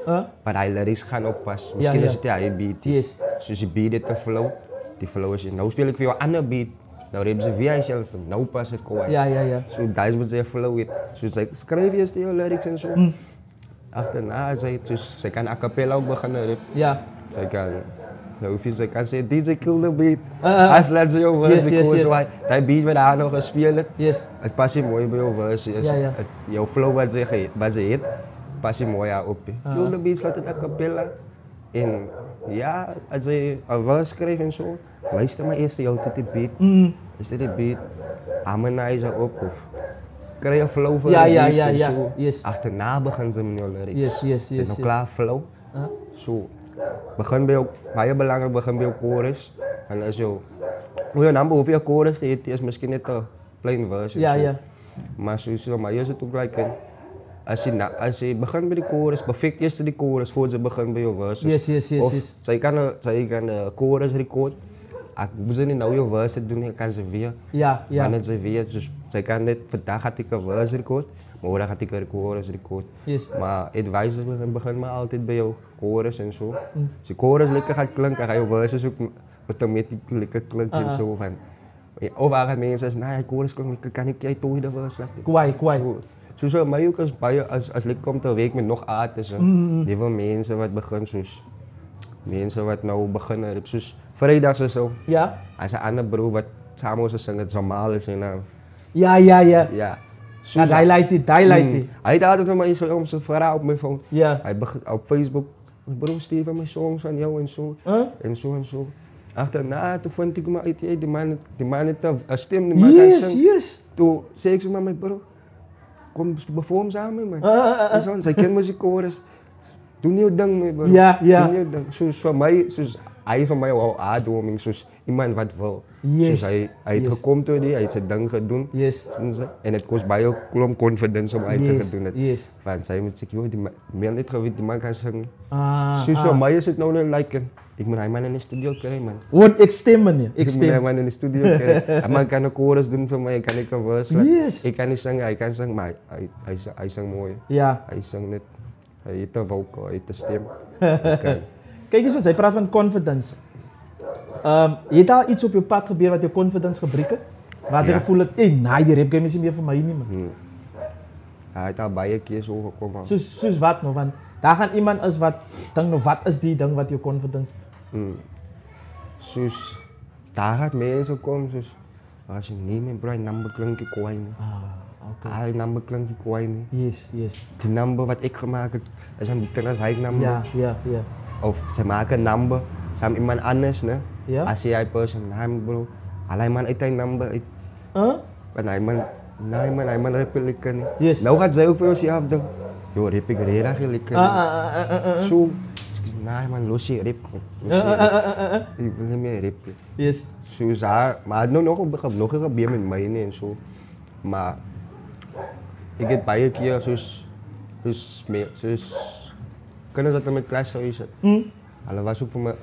maar hij lyrics gaan oppassen. Misschien is het ja, je beat. Yes. Dus je beat het een flow, die flow is... Nou speel ik voor jou een andere beat. Nou rap ze via jezelf, nou pas het gewoon. Ja. Zo, daar moet ze flow het. Dus zij schrijf je stil lyrics en zo. Achterna, zij kan a cappella ook beginnen rap. Ja. Zij kan... Nou, zij kan zeggen, DJ kill the beat. Als laat ze jouw versie koos, die beat met haar nog gaan spelen. Yes. Het past je mooi bij jouw versie. Jouw flow wat ze heet, past je mooi op. Kill the beat, slaat het a cappella. En ja, als je een vers schrijft en zo, luister maar eerst jou tot die beat. Luister die beat, harmonize op of krijg je flow voor de beat en zo. Yes. Achterna beginnen ze met jouw lyrics. Yes. En dan klaar flow. Zo. Begin bij jou, baie belangrijk, begin bij jouw chorus. En als je, dan behoef je chorus te het is misschien net een plain verse. Ja. Maar zo, maar je zit ook gelijk in. Als je begint bij de chorus, perfect eerst de chorus voordat ze begint bij jouw verses. Yes. Of zij kan de chorus record. Ik moet ze niet nou je verse doen, ik kan ze weer. Ja. Wanneer ze weer, dus zij kan net, vandaag gaat ik een verse record. Maar morgen gaat ik een chorus record. Yes. Maar advice begint maar altijd bij jou chorus en zo. Als je chorus lekker gaat klinken, ga je verses ook automatisch lekker klinken en zo. Van. Of waar mensen zeggen, nou ja, chorus klinkt, kan ik jij toch de verse laten? Kwaai. Zo, maar ook als ik kom ter week met nog artiesten, die van mensen wat beginnen, zoals mensen wat nou beginnen, zoals vrijdags en zo. Ja. Als een ander broer wat samen was zingen, het Zamal is zijn naam. Ja. Ja. Ja, hij lijkt die. Hij had altijd maar eens om zijn verhaal op mijn phone. Ja. Hij begint op Facebook, broer Steven, mijn songs van jou en zo. En zo. Achterna, toen vond ik me uit, die man heeft een stem, die man kan zingen. Yes. Toen zei ik zo met mijn bro, kom perform samen man. Zij kent muziek chorus. Doe nieuw ding mee bro. Ja. Doe nieuw ding. Zoals voor mij, zoals hij van mij wou aandoming, zoals iemand wat wil. Yes. Dus hij heeft gekomen door die, hij heeft zijn ding gedaan. Yes. En het kost bij klomp confidence om hij te doen. Yes. Van zij moet zeggen, joh, die man niet geweten, die man kan zingen. Ah, Dus voor mij is het nou een like. Ik moet hij man in de studio krijgen, man. Wat ik stem meneer, ik Ik moet stem. hij man in de studio krijgen. Hij man kan een chorus doen voor mij, kan ik een verse. Yes. Ik kan niet zingen, hij kan zingen, maar hij zingt mooi. Ja. Hij zingt net, hij heeft een vocal, hij heeft een stem. Kijk eens, hij praat van confidence. Je hebt al iets op je pad gebeurd wat je confidence gebruikt? Waar je gevoel dat, nee, die rap game is niet meer voor mij niet, man. Hij heeft al baie keer zo gekomen. Soos wat nou, want daar gaan iemand is wat, denk nou, wat is die ding wat je confidence... Dus daar gaat mensen komen, dus als je niet meer brengt, dan beklinkt je kwijt. Oké. Dan beklinkt je kwijt. Yes, yes. De nummer wat ik gemaakt heb, is een beetje als hij nummer. Ja, ja, ja. Of ze maken een nummer, samen iemand anders, ne? Ja? Als jij persoon, nee bro, alleen man uit een nummer uit. Nee man, replikken niet. Yes. Nou gaat zij over jezelf doen. Yo, rap ik redelijk gelijk. Zo, nee man, los je rap. Ik wil niet meer rappen. Yes. Zo daar, maar nog een gebeurd met mij en zo. Maar ik heb baie keer kunnen ze dat met klas geweest zijn. Hulle was ook voor me,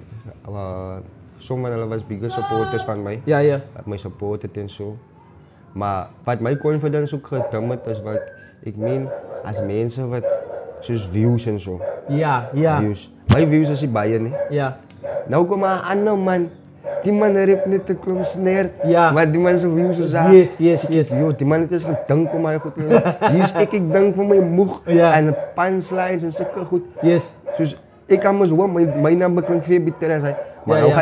sommigen hulle was bigger supporters van mij. Ja, ja. Dat mij supported en zo. Maar wat mijn confidence ook gedampt is wat ik meen als mensen wat zoals views en zo. Ja, ja. Views. Mijn views is die baie niet. Ja. Nou kom maar aan nou man. Die man rip net te klomp sneer. Ja. Maar die man zijn views is daar. Yes, yes, yes. Yo, die man het is gedank om mij goed te doen. Hier is ik dank voor mijn moeg. Ja. En de punchlines en zulke goed. Yes. Dus ik kan me zo, mijn naam klinkt veel beter zijn. Maar Ja, nou, ja.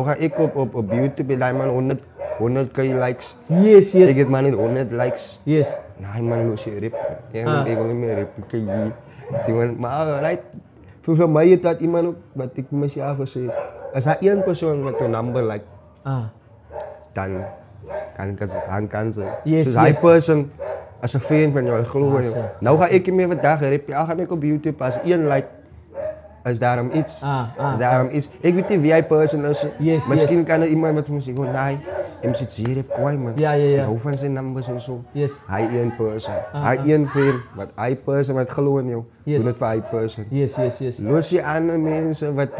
Ga ik op YouTube, bij man 100k likes. Yes, yes. Ik heb maar niet 100 likes. Yes. Nee man, los je rip. Ja, ik wil niet meer rip. Kijk die man, maar right. Voor mij is dat iemand ook, wat ik mezelf gezegd. Als er één persoon met een number like, dan kan ze. Yes, Dus yes. hij persoon, als een fan van jou, geloof in jou. Nou ga ik hem even vandaag rip. Al ga ik op YouTube, als één like, is daarom iets. Is daarom iets. Ik weet niet wie hij persoon is. Yes, Misschien yes. kan er iemand met me zeggen, nee, hem zit hier op kwijt man. Ja, ja, ja. Ik hou van zijn numbers en zo. Yes. Hij één persoon. Hij één fan. Wat hij persoon, wat geloof in jou. Yes. Doe het voor hij persoon. Yes, yes, yes. Los je aan mensen wat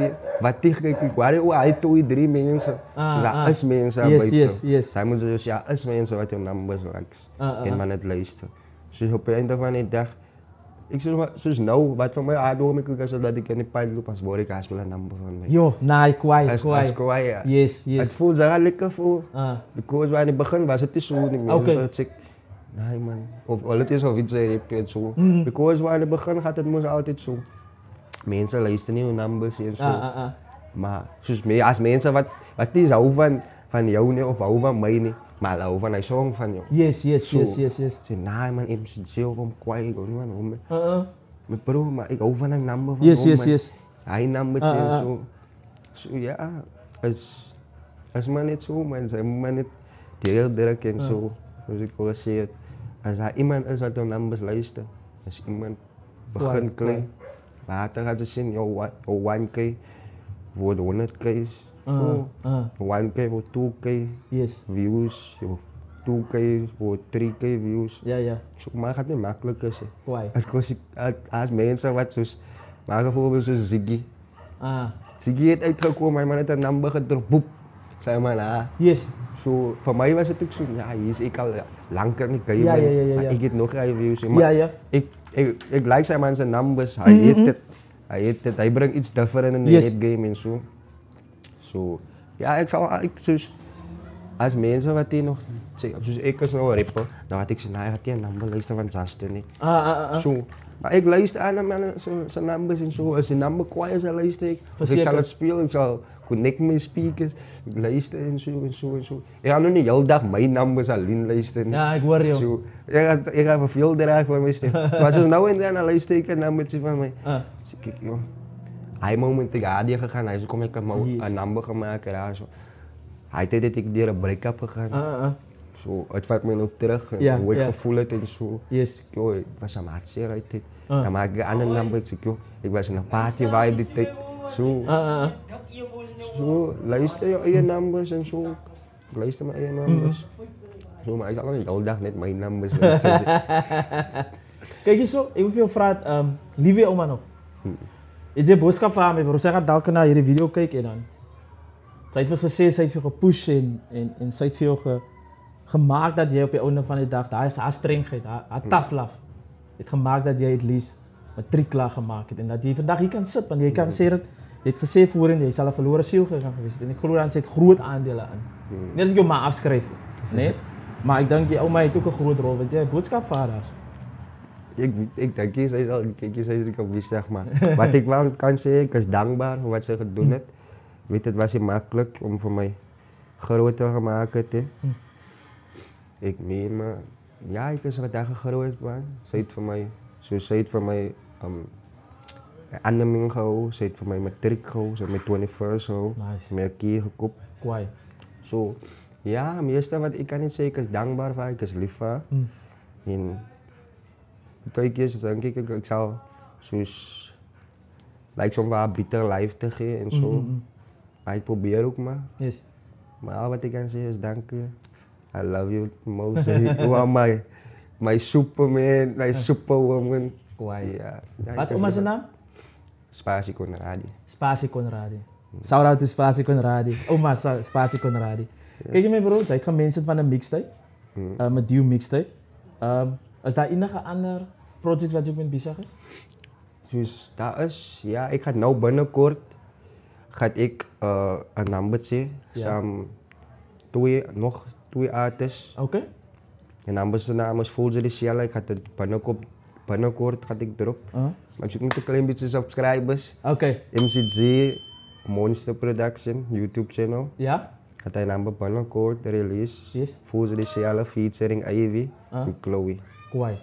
die kijken. Waar je hij 2, 3 mensen. Dus dat is mensen Yes, buiten. yes, yes. Zij moeten dus ja, is mensen wat je numbers likes. En man het luisteren. Dus op het einde van de dag. Ik zeg nou, wat voor mij aandoen ik is dat ik in de pijn loop als word ik haast wel een nummer van mij. Yo, nee, kwaai, Als kwaai, ja. Yes, Het yes. voelt zich lekker voor. Because waar in het begin was het zo niet meer. Oké. Dat ik, nee man. Of het is of iets het zo. Because waar in het begin gaat het moest altijd zo. Mensen luisteren niet naar numbers en zo. Maar als mensen wat die houden van jou niet of houden van mij niet. Maar houden van een song van jou. Yes, yes, Zo. yes, yes, yes. Zeg, nee man, ik zit zelf om kwaai. Ik wil niet van hem. Mijn bro, maar ik hou van een nummer van Yes, hem, yes, man. yes. Hij nummertje en zo. Zo ja, als maar niet zo man, zijn maar niet heel druk en zo. Dus ik wil zeggen, als er iemand is wat naar nummers luistert, als iemand begint klein, later gaat ze zien, jouw 1k voor de 100k, zo. 1k voor 2k Yes. views, 2k voor 3k views. Ja, ja. Zo, maar het gaat niet makkelijk zijn. Kwaai. Het kost als mensen wat zoals, maar bijvoorbeeld zoals Ziggy. Ziggy heeft uitgekomen, hij heeft een nummer gedrukt, boep. Zeg maar, nou. Yes. Zo, voor mij was het ook zo, ja, hier is ik al langer niet gamen, Ja, ja, ja, ja. maar ik heb nog geen views. Ja, ja. Ik like zijn man zijn numbers, hij heeft het, hij brengt iets different in de Yes. game en zo. Zo, ja, dus, als mensen wat die nog zeggen, dus ik is nou rapper, dan had ik zeggen, nou, hij gaat die een number luisteren van Justin niet. Zo. Maar ik luister aan hem zijn numbers en zo. Als die nummer kwaai is, dan luister ik. Of ik zal het spelen, ik zal connecten met speakers. Ik luister en zo en zo en zo. Ik ga nu niet heel dag mijn nummers alleen luisteren. Ja, ik hoor je. Zo. Ik ga veel dragen van mijn stem. Maar zoals nou en dan luister ik een nummertje van mij. Dus kijk joh. Hij moment ik radio gegaan, hij zei kom ik een nummer gaan maken. Ja, zo. Hij deed dat ik door een break-up gegaan. Zo, het valt me ook terug, hoe ik gevoel het en zo. Yes. Yo, ik was aan het zeer uit dit. Dan maak ik een andere nummer, ik zeg, yo, ik was in een party waar dit. Zo. Zo, luister je eie numbers en zo. Ik luister mijn eie numbers. Zo, maar ik zal niet de hele dag net mijn numbers luisteren. Kijk eens zo, ik wil jou vragen, lief je oma nog? Is je boodschap van mij, bro? Zeg dat elke naar jullie video kijken en dan. Zij heeft gezegd, zij heeft veel gepusht en zij heeft veel gemaakt dat jij op je einde van de dag, haar strengheid, haar tough love, heeft gemaakt dat jij het liefst matricula gemaakt hebt. En dat je vandaag hier kan zitten, want je kan zeggen, je hebt gezegd voorin, je is al een verloren ziel gegaan geweest. En ik geloof dat zit groot aandelen aan. Niet dat ik je maar afschrijf, nee. Maar ik denk, je oma heeft ook een groot rol, want jij hebt boodschap van haar. Ik denk, zij is ik op wie zeg maar. Wat ik wel kan zeggen, ik is dankbaar voor wat ze gedaan heeft. Weet het was niet makkelijk om voor mij groter te maken. Ik meen me, ja, ik is wat dagen groot man. Zij heeft voor mij, zoals zij heeft voor mij aanneming gehouden, zij heeft voor mij matriek gehouden, zij heeft mijn 21st gehouden, mijn keer gekoopt. Kwaai. Zo, ja, meestal wat ik kan niet zeggen, ik is dankbaar voor, ik is lief voor. En kijk eens, denk ik zal zoals, lijkt soms wel bitter life te geven en zo. Maar ik probeer ook maar. Yes. Maar al wat ik kan zeggen is dank je. I love you most. You are my superman, my superwoman. Kwaai. Ja. Wat is oma's naam? Spasi Conradi. Spasi Conradi. Shout out to Spasi Conradi. Oma Spasi Conradi. Kijk je mijn bro, zij heeft mensen van een mixtape. Met duo mixtape. Is daar enige ander project wat je ook mee bezig is? Dus dat is, ja, ik ga nou binnenkort een nummer zien. Samen nog twee artists. Oké. En dan zijn naam is Full Judicial. Ik ga het binnenkort ga ik erop. Maar ik zoek nog een klein beetje subscribers. Oké. MCG, Monster Production, YouTube channel. Ja? Gaat hij naam binnenkort release. Yes. Full Judicial featuring Ivy en Chloe. Kwaai.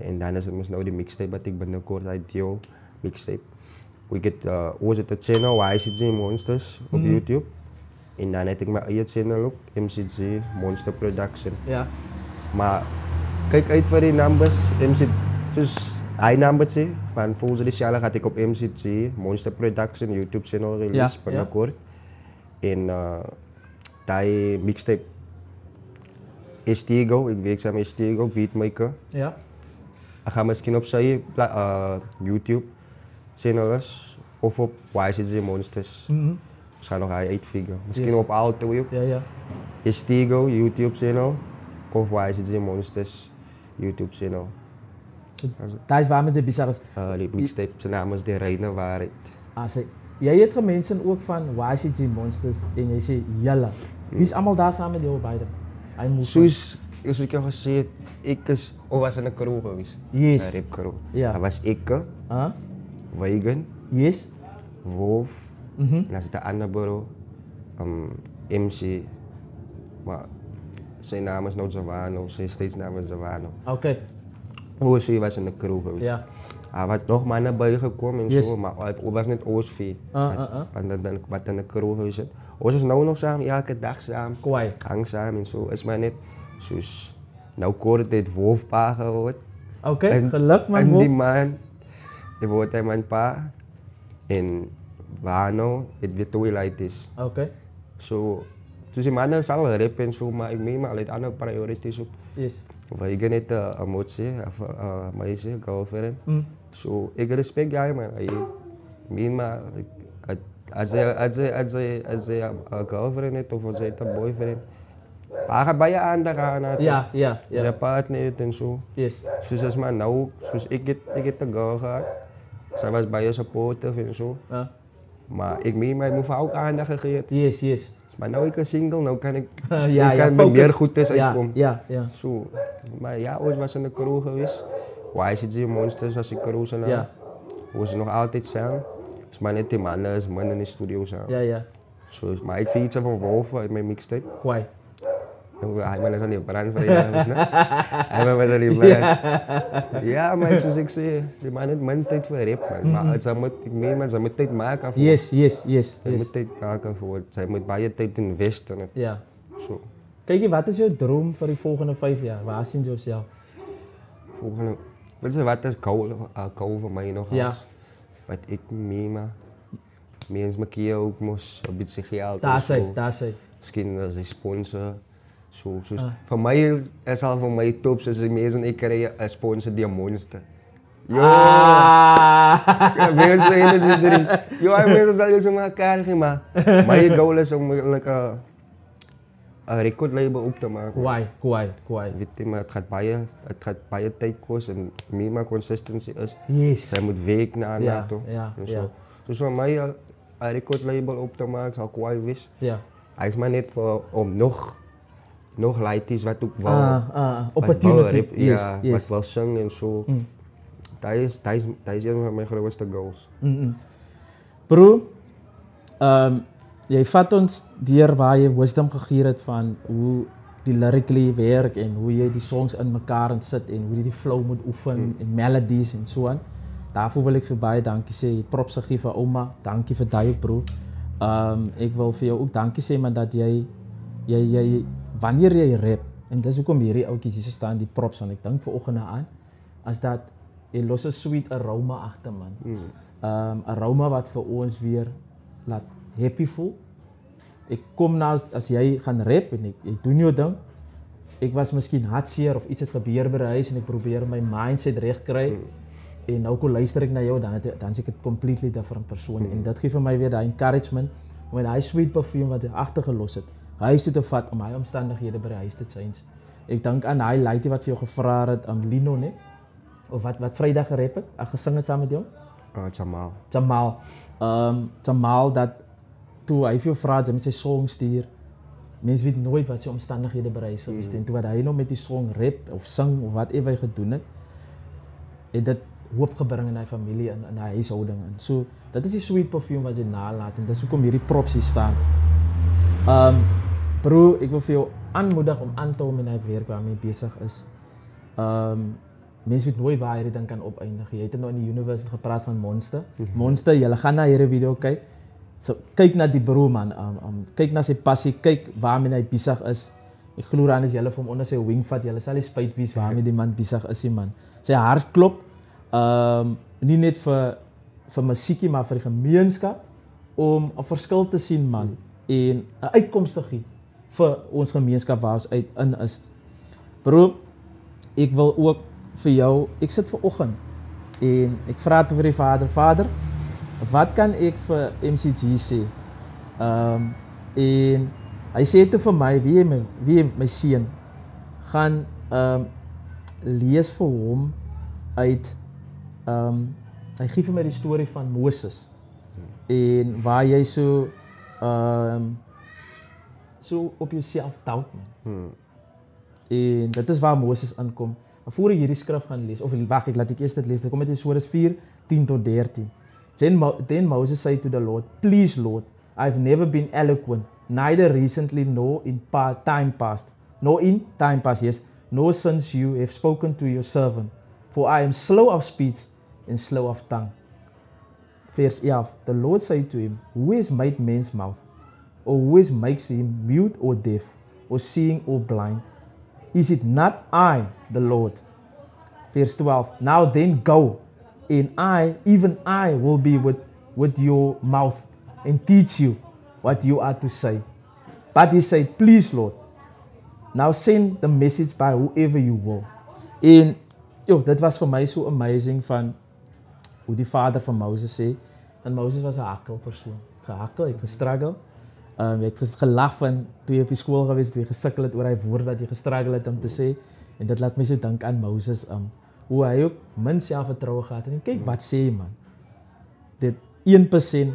En dan is het nou de mixtape wat ik binnenkort uit deel. Mixtape. Was het de channel YCG Monsters op YouTube. En dan heb ik mijn eigen channel ook, MCG Monster Production. Ja. Maar kijk uit voor die numbers. MCG, dus hij nummertje van Full Judicial gaat ik op MCG Monster Production YouTube channel release binnenkort. En die mixtape Estigo, ik werk samen met Estigo, beatmaker. Ja. Ik ga misschien op zijn YouTube channel is, of op YCG Monsters. Ik ga nog uitfigure. Misschien op alle twee. Ja, ja. Estigo YouTube channel of YCG Monsters YouTube channel. Dat is waar met je bizar is. Die mixtape, zijn naam is De Reine Waarheid. Jij hebt mensen ook van YCG Monsters en jij zegt Jelle. Wie is allemaal daar samen met jou beiden? Zoals ik al gezegd, ik was in een crew geweest. Yes. Een rapcrew. Ja. Dat was ik, Wagen, Yes. Wolf, en dan zit de andere bureau, MC, maar zijn naam is nou Zavano, zijn steeds naam is Zavano. Oké. OSV was in de crew geweest. Ja. Hij was nog maar naar buiten gekomen en zo, maar hij was niet OSV. Wat in de crew geweest is. Ons is nou nog samen, elke dag samen. Kwaai. Gang samen en zo. Is maar net, dus, nou kort dit Wolfpa geworden. Oké, geluk man. En die man, die wordt hij mijn pa. En Wano, het weer Twilight is. Oké. Zo, dus die man is al rap en zo, maar ik meen maar altijd andere priorities op. Yes. Of ik ga niet een motie, of meisje, girlfriend. Zo, ik respect jij man. Ik meen maar, als hij een girlfriend heeft of als hij een boyfriend. Hij gaat bij je aandacht aan. Ja. Zijn partner en zo. Yes. Dus als maar nou, zoals ik heb een girl gehad. Zij was bij je supportive en zo. Maar ik meen maar, ik moet ook aandacht gegeven. Yes. Maar nou ik een single, nou kan ik met meer goed is uitkomen. Ja. Zo. Maar ja, ooit was in de crew geweest. YCG Monsters was ik crew zijn naam. Ja. Hoe ze nog altijd zijn. Dus maar net die mannen in de studio zijn. Ja. Zo, maar ik feature van Wolf uit mijn mixtape. Kwaai. Hij man is aan die brand voor je, hij man is aan die brand. Ja, maar zoals ik zei, die man heeft mijn tijd voor rap, man. Maar ze moet tijd maken voor. Yes. Ze moet tijd maken voor. Zij moet bij je tijd investeren. Ja. Zo. Kijk je, wat is jouw droom voor de volgende 5 jaar? Waar zien je jezelf? Volgende, weet je wat is goal voor mij nog? Ja. Wat ik meen, maar Mensen maak je ook een beetje geld. Daar zei. Misschien als een sponsor. Zo. Voor mij is al voor mij top, zoals de mensen ik krijg een sponsor die een monster. Yo! Mensen zijn erin. Yo, mensen zal je zo maar krijgen, maar mijn goal is om een recordlabel op te maken. Kwaai. Weet je, maar het gaat baie tijd kosten en meer maar consistency is. Yes. Zij moet werk na toe. Ja. Dus voor mij een recordlabel op te maken, zal kwaai wees. Ja. Hij is maar net voor om nog lighties wat ook wel opportunity. Wat wel zingen en zo. Dat is een van mijn grootste goals. Bro, jy vat ons deur waar jy wisdom gegee het van hoe die lyrically werk en hoe jy die songs in mekaar sit en hoe jy die flow moet oefen en melodies en so aan. Daarvoor wil ek vir baie dankie sê. Props gegee vir ouma. Dankie vir daai bro. Ek wil vir jou ook dankie sê man dat jy wanneer jy rap en dis hoekom hierdie ouetjies hier so staan die props want ek dink vanoggend aan as dat jy los 'n sweet aroma agter man. Aroma wat vir ons weer laat happy voel. Ek kom nou as jy gaan rap en ek doen jou ding. Ek was miskien hartseer of iets het gebeur by die huis en ek probeer my mindset reg kry. En nou kom luister ek na jou dan is ek 'n completely different persoon en dit gee vir my weer daai encouragement om daai sweet perfume wat jy agtergelos het huis toe te vat om my omstandighede by die huis te change. Ek dink aan daai laaitjie wat vir jou gevra het aan Lino né? Of wat Vrydag gerap het, gesing het saam met jou? Jamal dat toe hy vir jou vra jy met sy song stuur. Mense weet nooit wat sy omstandighede by die huis gewees het en toe wat hy nou met die song rap of sing of whatever hy gedoen het dit hoop gebring in die familie en in die huishouding en so dit is die sweet perfume wat jy nalaat en dis hoekom hierdie props hier staan. Bro, ek wil vir jou aanmoedig om aan te hou met die werk waarmee jy besig is. Mense weet nooit waar hierdie ding kan opeindig. Jy het nou in die universiteit gepraat van Monster. Monster, julle gaan na hierdie video kyk. So kyk na die bro man, kyk na sy passie, kyk waarmee hy besig is. Ek glo dan as julle vir hom onder sy wing vat, julle sal nie spyt wees waarmee die man besig is die man. Sy hart klop nie net vir musiekie maar vir die gemeenskap om 'n verskil te sien man en 'n uitkoms te gee vir ons gemeenskap waar ons in is. Bro, ek wil ook vir jou, ek sit vanoggend en ek vra vir die Vader, wat kan ek vir MCG sê? En hy sê toe vir my, wie my seun, gaan lees vir hom uit, hy gee vir my die storie van Moses, en waar jy so op jouself doubt man. En dit is waar Moses inkom. Maar voor ek hierdie skrif gaan lees, of wag, laat ek eers dit lees, dit kom uit Eksodus 4:10-13. Then Moses said to the Lord, please Lord, I've never been eloquent, neither recently nor in time past, yes, nor since you have spoken to your servant, for I am slow of speech and slow of tongue. Verse 11, the Lord said to him, who has made man's mouth? Or who has makes him mute or deaf, or seeing or blind? Is it not I, the Lord? Verse 12, now then go, and even I will be with your mouth and teach you what you are to say. But he said, please Lord, now send the message by whoever you will. En dit was vir my so amazing van hoe die vader van Moses sê, en Moses was 'n hakkelpersoon. Gehakkel, het gestruggle. Jy het gelag van toe jy op die skool gewees het, toe jy gesukkel het oor hy woord wat jy gestruggle het om te sê. En dit laat my so dink aan Moses, hoe hy ook min selfvertroue gehad het. En kyk wat sê hy man. Dit 1%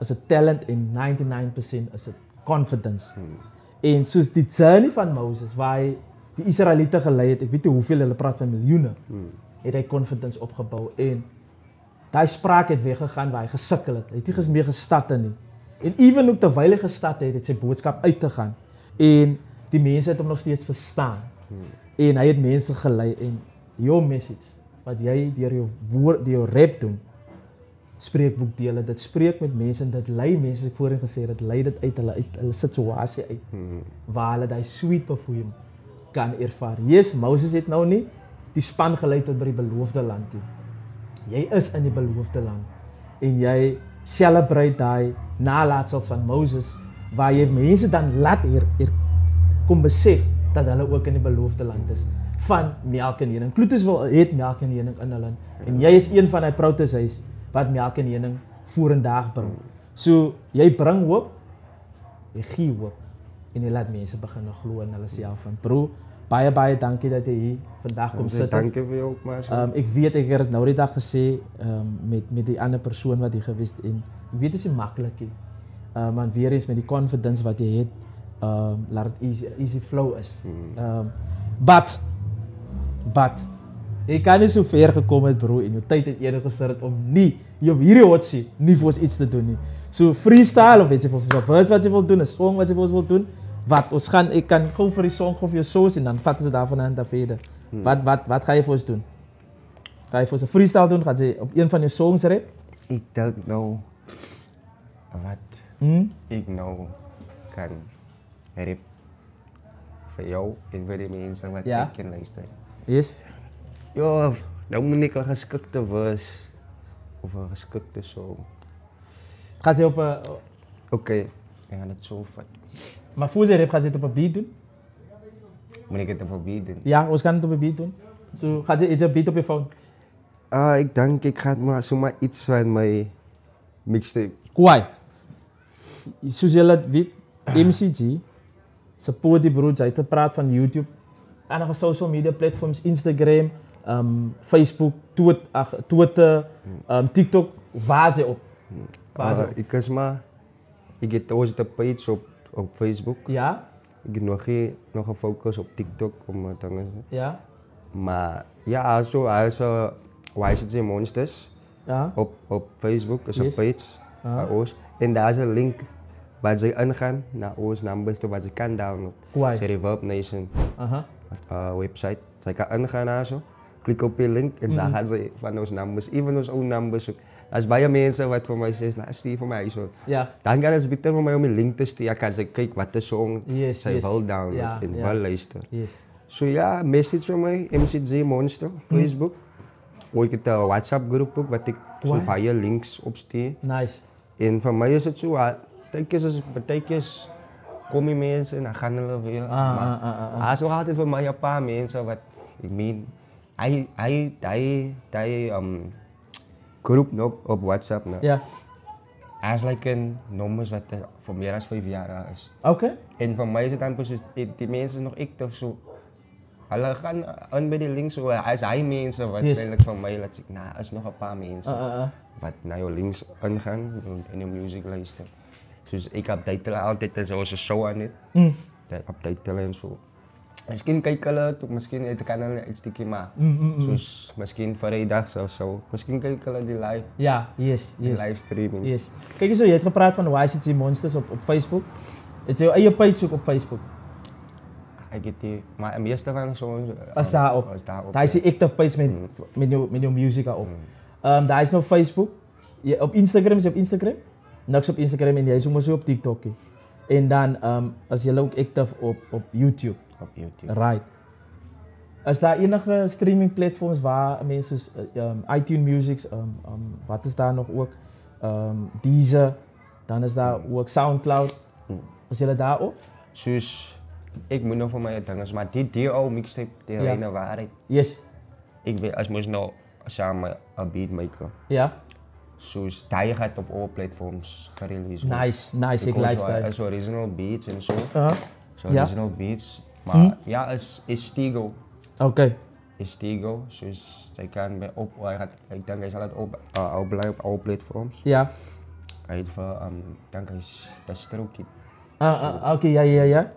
is 'n talent en 99% is 'n confidence. En soos die journey van Moses, waar hy die Israeliete gelei het, ek weet nie hoeveel, hulle praat van miljoene, het hy confidence opgebou. En daai spraak het weggegaan waar hy gesukkel het. Hy het nie meer gestad nie. En even ook terwyl hy gestad het, het sy boodskap uit te gaan. En die mense het hom nog steeds verstaan. En hy het mense gelei. En jou message, wat jy deur jou woord, deur jou rap doen, spreekboekdele, dit spreek met mense en dit lei mense, ek voorheen gesê, dit lei dit uit hulle situasie uit, waar hulle die sweet perfume kan ervaar. Yes, Moses het nou nie die span gelei tot by die beloofde land toe. Jy is in die beloofde land en jy celebrate die nalatelsels van Moses, waar jy mense dan laat hier kom besef dat hulle ook in die beloofde land is van melk en honing. Kloetiswil het melk en honing in hulle. En jy is een van die proutes huis wat melk en honing vorendag bring. So jy bring hoop, jy gee hoop en jy laat mense begin glo in hulle self. En bro, baie dankie dat jy hier vandag kom sit. Dankie vir jou ook, maar. Ek weet ek het nou die dag gesê met die ander persoon wat hier gewees het en ek weet dit is nie maklik nie. Maar weer eens met die confidence wat jy het, laat het easy flow is. But, jy kan nie so ver gekom het bro en jou tyd het eerder gesit het om nie, jy op hierdie hotsie, nie vir ons iets te doen nie. So freestyle of weet jy, vir ons verse wat jy wil doen, 'n song wat jy vir ons wil doen, wat, ek kan gou vir die song gou vir jou soos en dan vat ons daarvan aan verder. Wat ga jy vir ons doen? Ga jy vir ons 'n freestyle doen? Gaan jy op een van jou songs rap? Ek don't know wat ek nou kan rap vir jou en vir die mense wat ek kan luister. Yes. Ja, nou moet ek 'n geskikte verse of 'n geskikte song. Gaan jy op 'n Okay, ek gaan dit so vat. Maar voor jy rap, gaan jy dit op 'n beat doen? Moet ek dit op 'n beat doen? Ja, ons kan dit op 'n beat doen. So, gaan jy 'n beat op je phone? Ek dink ek gaan maar iets van my mixtape. Kwaai. Soos jy weet, MCG support die broer, jy te praat van YouTube, enige social media platforms, Instagram, Facebook, Twitter, TikTok, waar jy op? Ik heb ook een page op Facebook. Ja? Ik heb nog gefocust op TikTok. Ja? Maar ja, also YCG Monsters ja? op Facebook is een page van ons. En daar is een link waar ze ingaan naar ons nummers toe, waar ze kan downloaden. Het is Reverb Nation website. Ze kan ingaan naar zo, klik op je link en dan gaan ze van ons nummers, even ons own nummers. Als bij mensen wat voor mij zegt, nou stuur voor mij zo. Ja. Dan kan het beter voor mij om een link te sturen, kan ze kijken wat de song zij wil downloaden en wil luisteren. So ja, message voor mij, MCG Monster, Facebook. Ook het WhatsApp groep ook, wat ik zo bij links opstuur. Nice. En voor mij is het zo, betekens kom je mensen en dan gaan we weer. Maar zo gaat het voor mij een paar mensen wat, ik meen, hij groep op WhatsApp. Ja. Hij is like een nummers wat voor meer dan 5 jaar is. Oké. En voor mij is het dan precies, die mensen nog ik of zo. Hulle gaan aan bij die links, zo, als hij mensen wat eigenlijk van mij laat zien, nou, is nog een paar mensen wat naar jou links ingaan en je muziek luisteren. Dus ik update altijd zoals een show aan het. Update en zo. Misschien kijken hulle, misschien het kanaal iets stukje maar. Dus misschien vrijdag of zo. Misschien kijken hulle die live. Ja, yes. Die livestreaming. Yes. Kijk eens, je hebt gepraat van YCG Monsters op Facebook. Het is jouw eigen page ook op Facebook. Ik heb die, maar meeste van zo. Als daarop. Daar is die active page met jouw muziek op. Daar is nog Facebook. Op Instagram is je op Instagram. Niks op Instagram en jij is ook op TikTok. En dan als je ook active op YouTube. Op YouTube. Right. Is daar enige streaming platforms waar mensen iTunes Music, wat is daar nog ook? Deezer, dan is daar ook Soundcloud. Is jullie daar op? Dus ik moet nog voor mij dingen, maar die oude mixtape, die reine waarheid. Yes. Ik weet, als moest nou samen een beat maken. Ja. Dus die gaat op alle platforms gereleased worden. Nice, ik luister. Als original beats en zo. Zo original beats. Maar ja, is Stigo. Oké. Is Stigo, dus hij kan bij ik denk hij zal het blijven op alle platforms. Ja. Hij heeft denk hij is dat strookje. Oké, ja.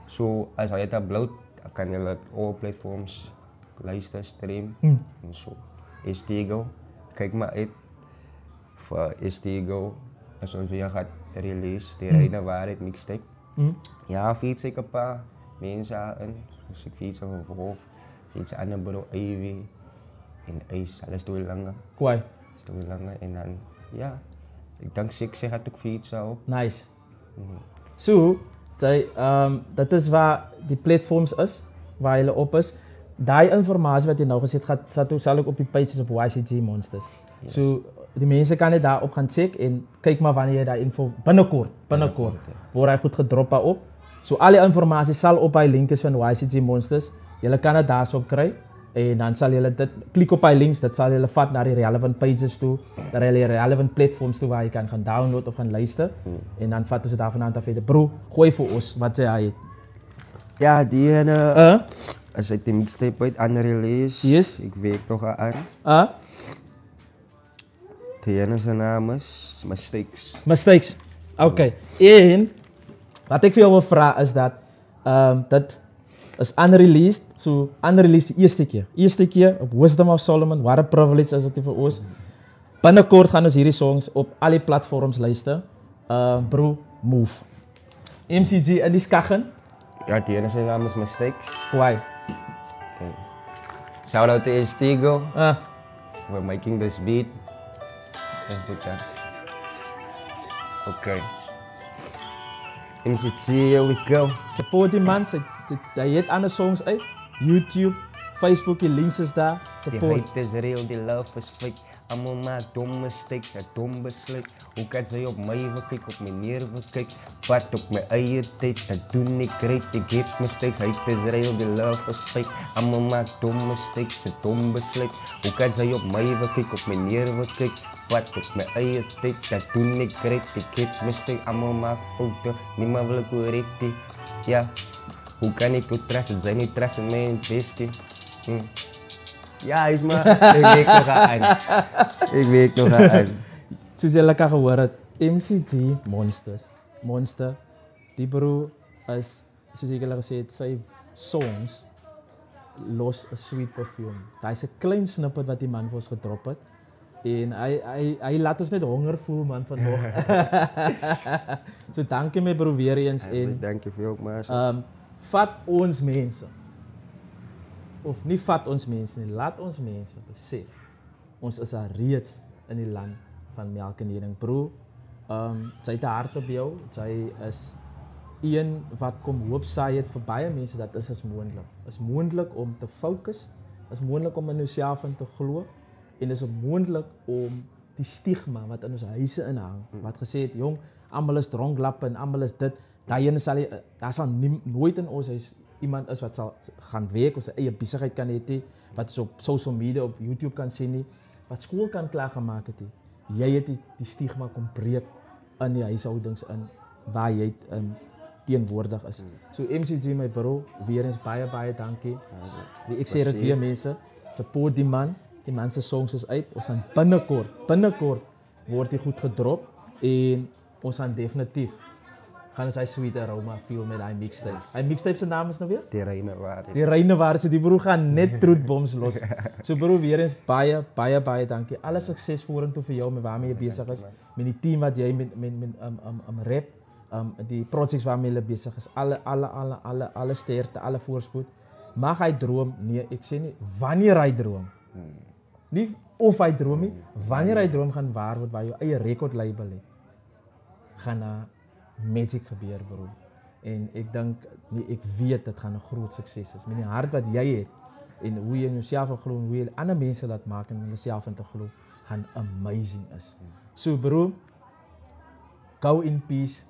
Zo, als hij het uploadt, kan je op alle platforms luisteren, streamen en zo. Is Stigo, kijk maar uit voor Is Stigo. En zoals je gaat release, die reine waarheid mixtape. Ja, fiets ik een paar mensen aan. Dus ik fiets een verhoofd, fiets aan een bureau Ivy. En ijs, alles doe je langer. Kwaai. Alles doe je langer en dan, ja. Ik denk ik zeg het ook fietsen op. Nice. Zo, dat is waar die platforms is, waar je op is. Die informatie wat je nou gezegd gaat, zal ook op je page op YCG Monsters. Zo, die mensen kan net daarop gaan checken en kijk maar wanneer je daar info binnenkort wordt hij goed gedropt op. Zo alle informatie zal op die linkjes van YCG Monsters. Jullie kan het daar zo krijgen. En dan zal jullie klik op die links, dat zal jullie vat naar die relevant pages toe, naar die relevant platforms toe waar je kan gaan downloaden of gaan luisteren. En dan vatten ze daar vandaan af. Bro, gooi voor ons wat jij hebt. Ja, die als ik de mixtape uit unrelease, yes. Ik werk nog aan. Die ene zijn naam is Mistakes. Mistakes, oké. En wat ik voor jou wil vragen is dat dat is unreleased, so unreleased de eerste keer op Wisdom of Solomon, wat een privilege is het voor ons. Binnenkort gaan we hierdie songs op alle platforms luisteren. Bro, move. MCG in die skachen. Ja, die ene zijn naam is Mistakes. Why? Okay. Shout out to Estigo. We're making this beat. Let's put that. Okay. MCG, here we go. Support die man, hij heeft andere songs uit. YouTube, Facebook, die links is daar. Die Support. hate is real, die love is fake. Allemaal maar domme mistakes, het dom besluit. Hoe kan zij op mij kijken, op mijn nerven kijken? Wat op mijn eigen tijd, dat doe ik great. Ik heb mistakes, hate is real, die love is fake. Allemaal maar domme mistakes, het dom besluit. Hoe kan zij op mij kijken, op mijn nerven kijken? Wat op mijn eigen tijd, dat doe ik great. Ik heb mistakes, allemaal maar fouten. Niemand wil ik correctie. Ja, hoe kan ik jou trusten? Zij niet trusten mij in het beste. Ja, is maar. Ik weet nog aan. Ik weet nog aan. Zoals je lekker gehoord hebt, MCG Monster. Die bro is, zoals ik al gezegd, zijn songs los een sweet perfume. Dat is een klein snippet wat die man voor ons gedropt heeft. En hij laat ons net honger voelen, man, vanochtend. So dank je me bro weer eens. Dank je veel, maar. Vat ons mensen. Of niet vat ons mensen, laat ons mensen besef. Ons is al reeds in die land van melk en honing. Bro, zij heeft hart op jou. Zij is een wat komt hoop saai het voor baie mensen. Dat is moeilijk. Het is moeilijk om te focussen. Het is moeilijk om in jezelf te geloven. En het is moeilijk om die stigma wat in onze huizen inhangt. Wat gezegd, jong, allemaal is dronklappen, allemaal is dit. Daar zal nooit in ons huis iemand is wat zal gaan werken of zijn eigen bezigheid kan eten, wat ze op social media, op YouTube kan zien, wat school kan klaargemaakt het. Jij hebt die stigma kom breek in die huishoudings in waar jij tegenwoordig is. So MCG my bro, weer eens baie dankie. Ik zeg het weer mensen, support die man zijn songs is uit. Ons gaan binnenkort wordt die goed gedropt en ons gaan definitief gaan sy sweet aroma feel met die mixtape. Hy mixtape se naam is nou weer? Die reine waarheid. Die reine waarheid. So die broer gaan net troetboms los. So broer, weer eens baie dankie. Alle sukses vorentoe vir jou met waarmee jy besig is. Met die team wat jy met rap, die projects waarmee jy besig is. Alle sterkte, alle voorspoed. Mag hy droom? Nee, ek sê nie wanneer hy droom. Nie of hy droom nie, wanneer hy droom gaan waar word, waar jou eie record label het. Gaan magic gebeur, bro. En ek dink, nee, ek weet dit gaan 'n groot sukses is. Met die hart wat jy het en hoe jy in jouself glo en hoe jy ander mense laat maak en jouself in te glo, gaan amazing is. So bro, go in peace.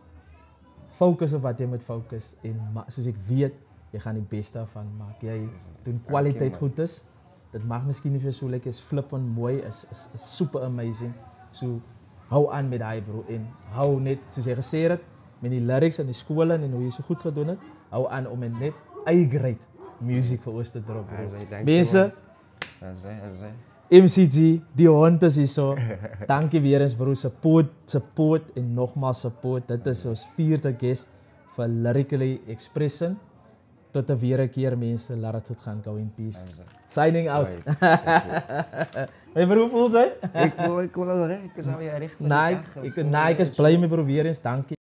Focus op wat jy moet focus en soos ek weet, jy gaan die beste daarvan maak. Jy doen kwaliteit goed is. Dit mag miskien nie vir so lekker is flip en mooi is super amazing. So hou aan met daai bro en hou net soos jy gesê het met die lyrics en die skole en hoe jy so goed gedoen het, hou aan om net A-grade music vir ons te drop. Mense, MCG, die hond is hier so. Dankie weer eens bro, support en nogmaals support. Dit is ons 4de guest vir Lyrically Expression. Tot de weer een keer mensen, laat het goed gaan, go in peace. Signing out. Hey bro, hoe voel jy? Ik voel wel recht, ik is alweer richting. Ik is blij met bro weer eens, dankie.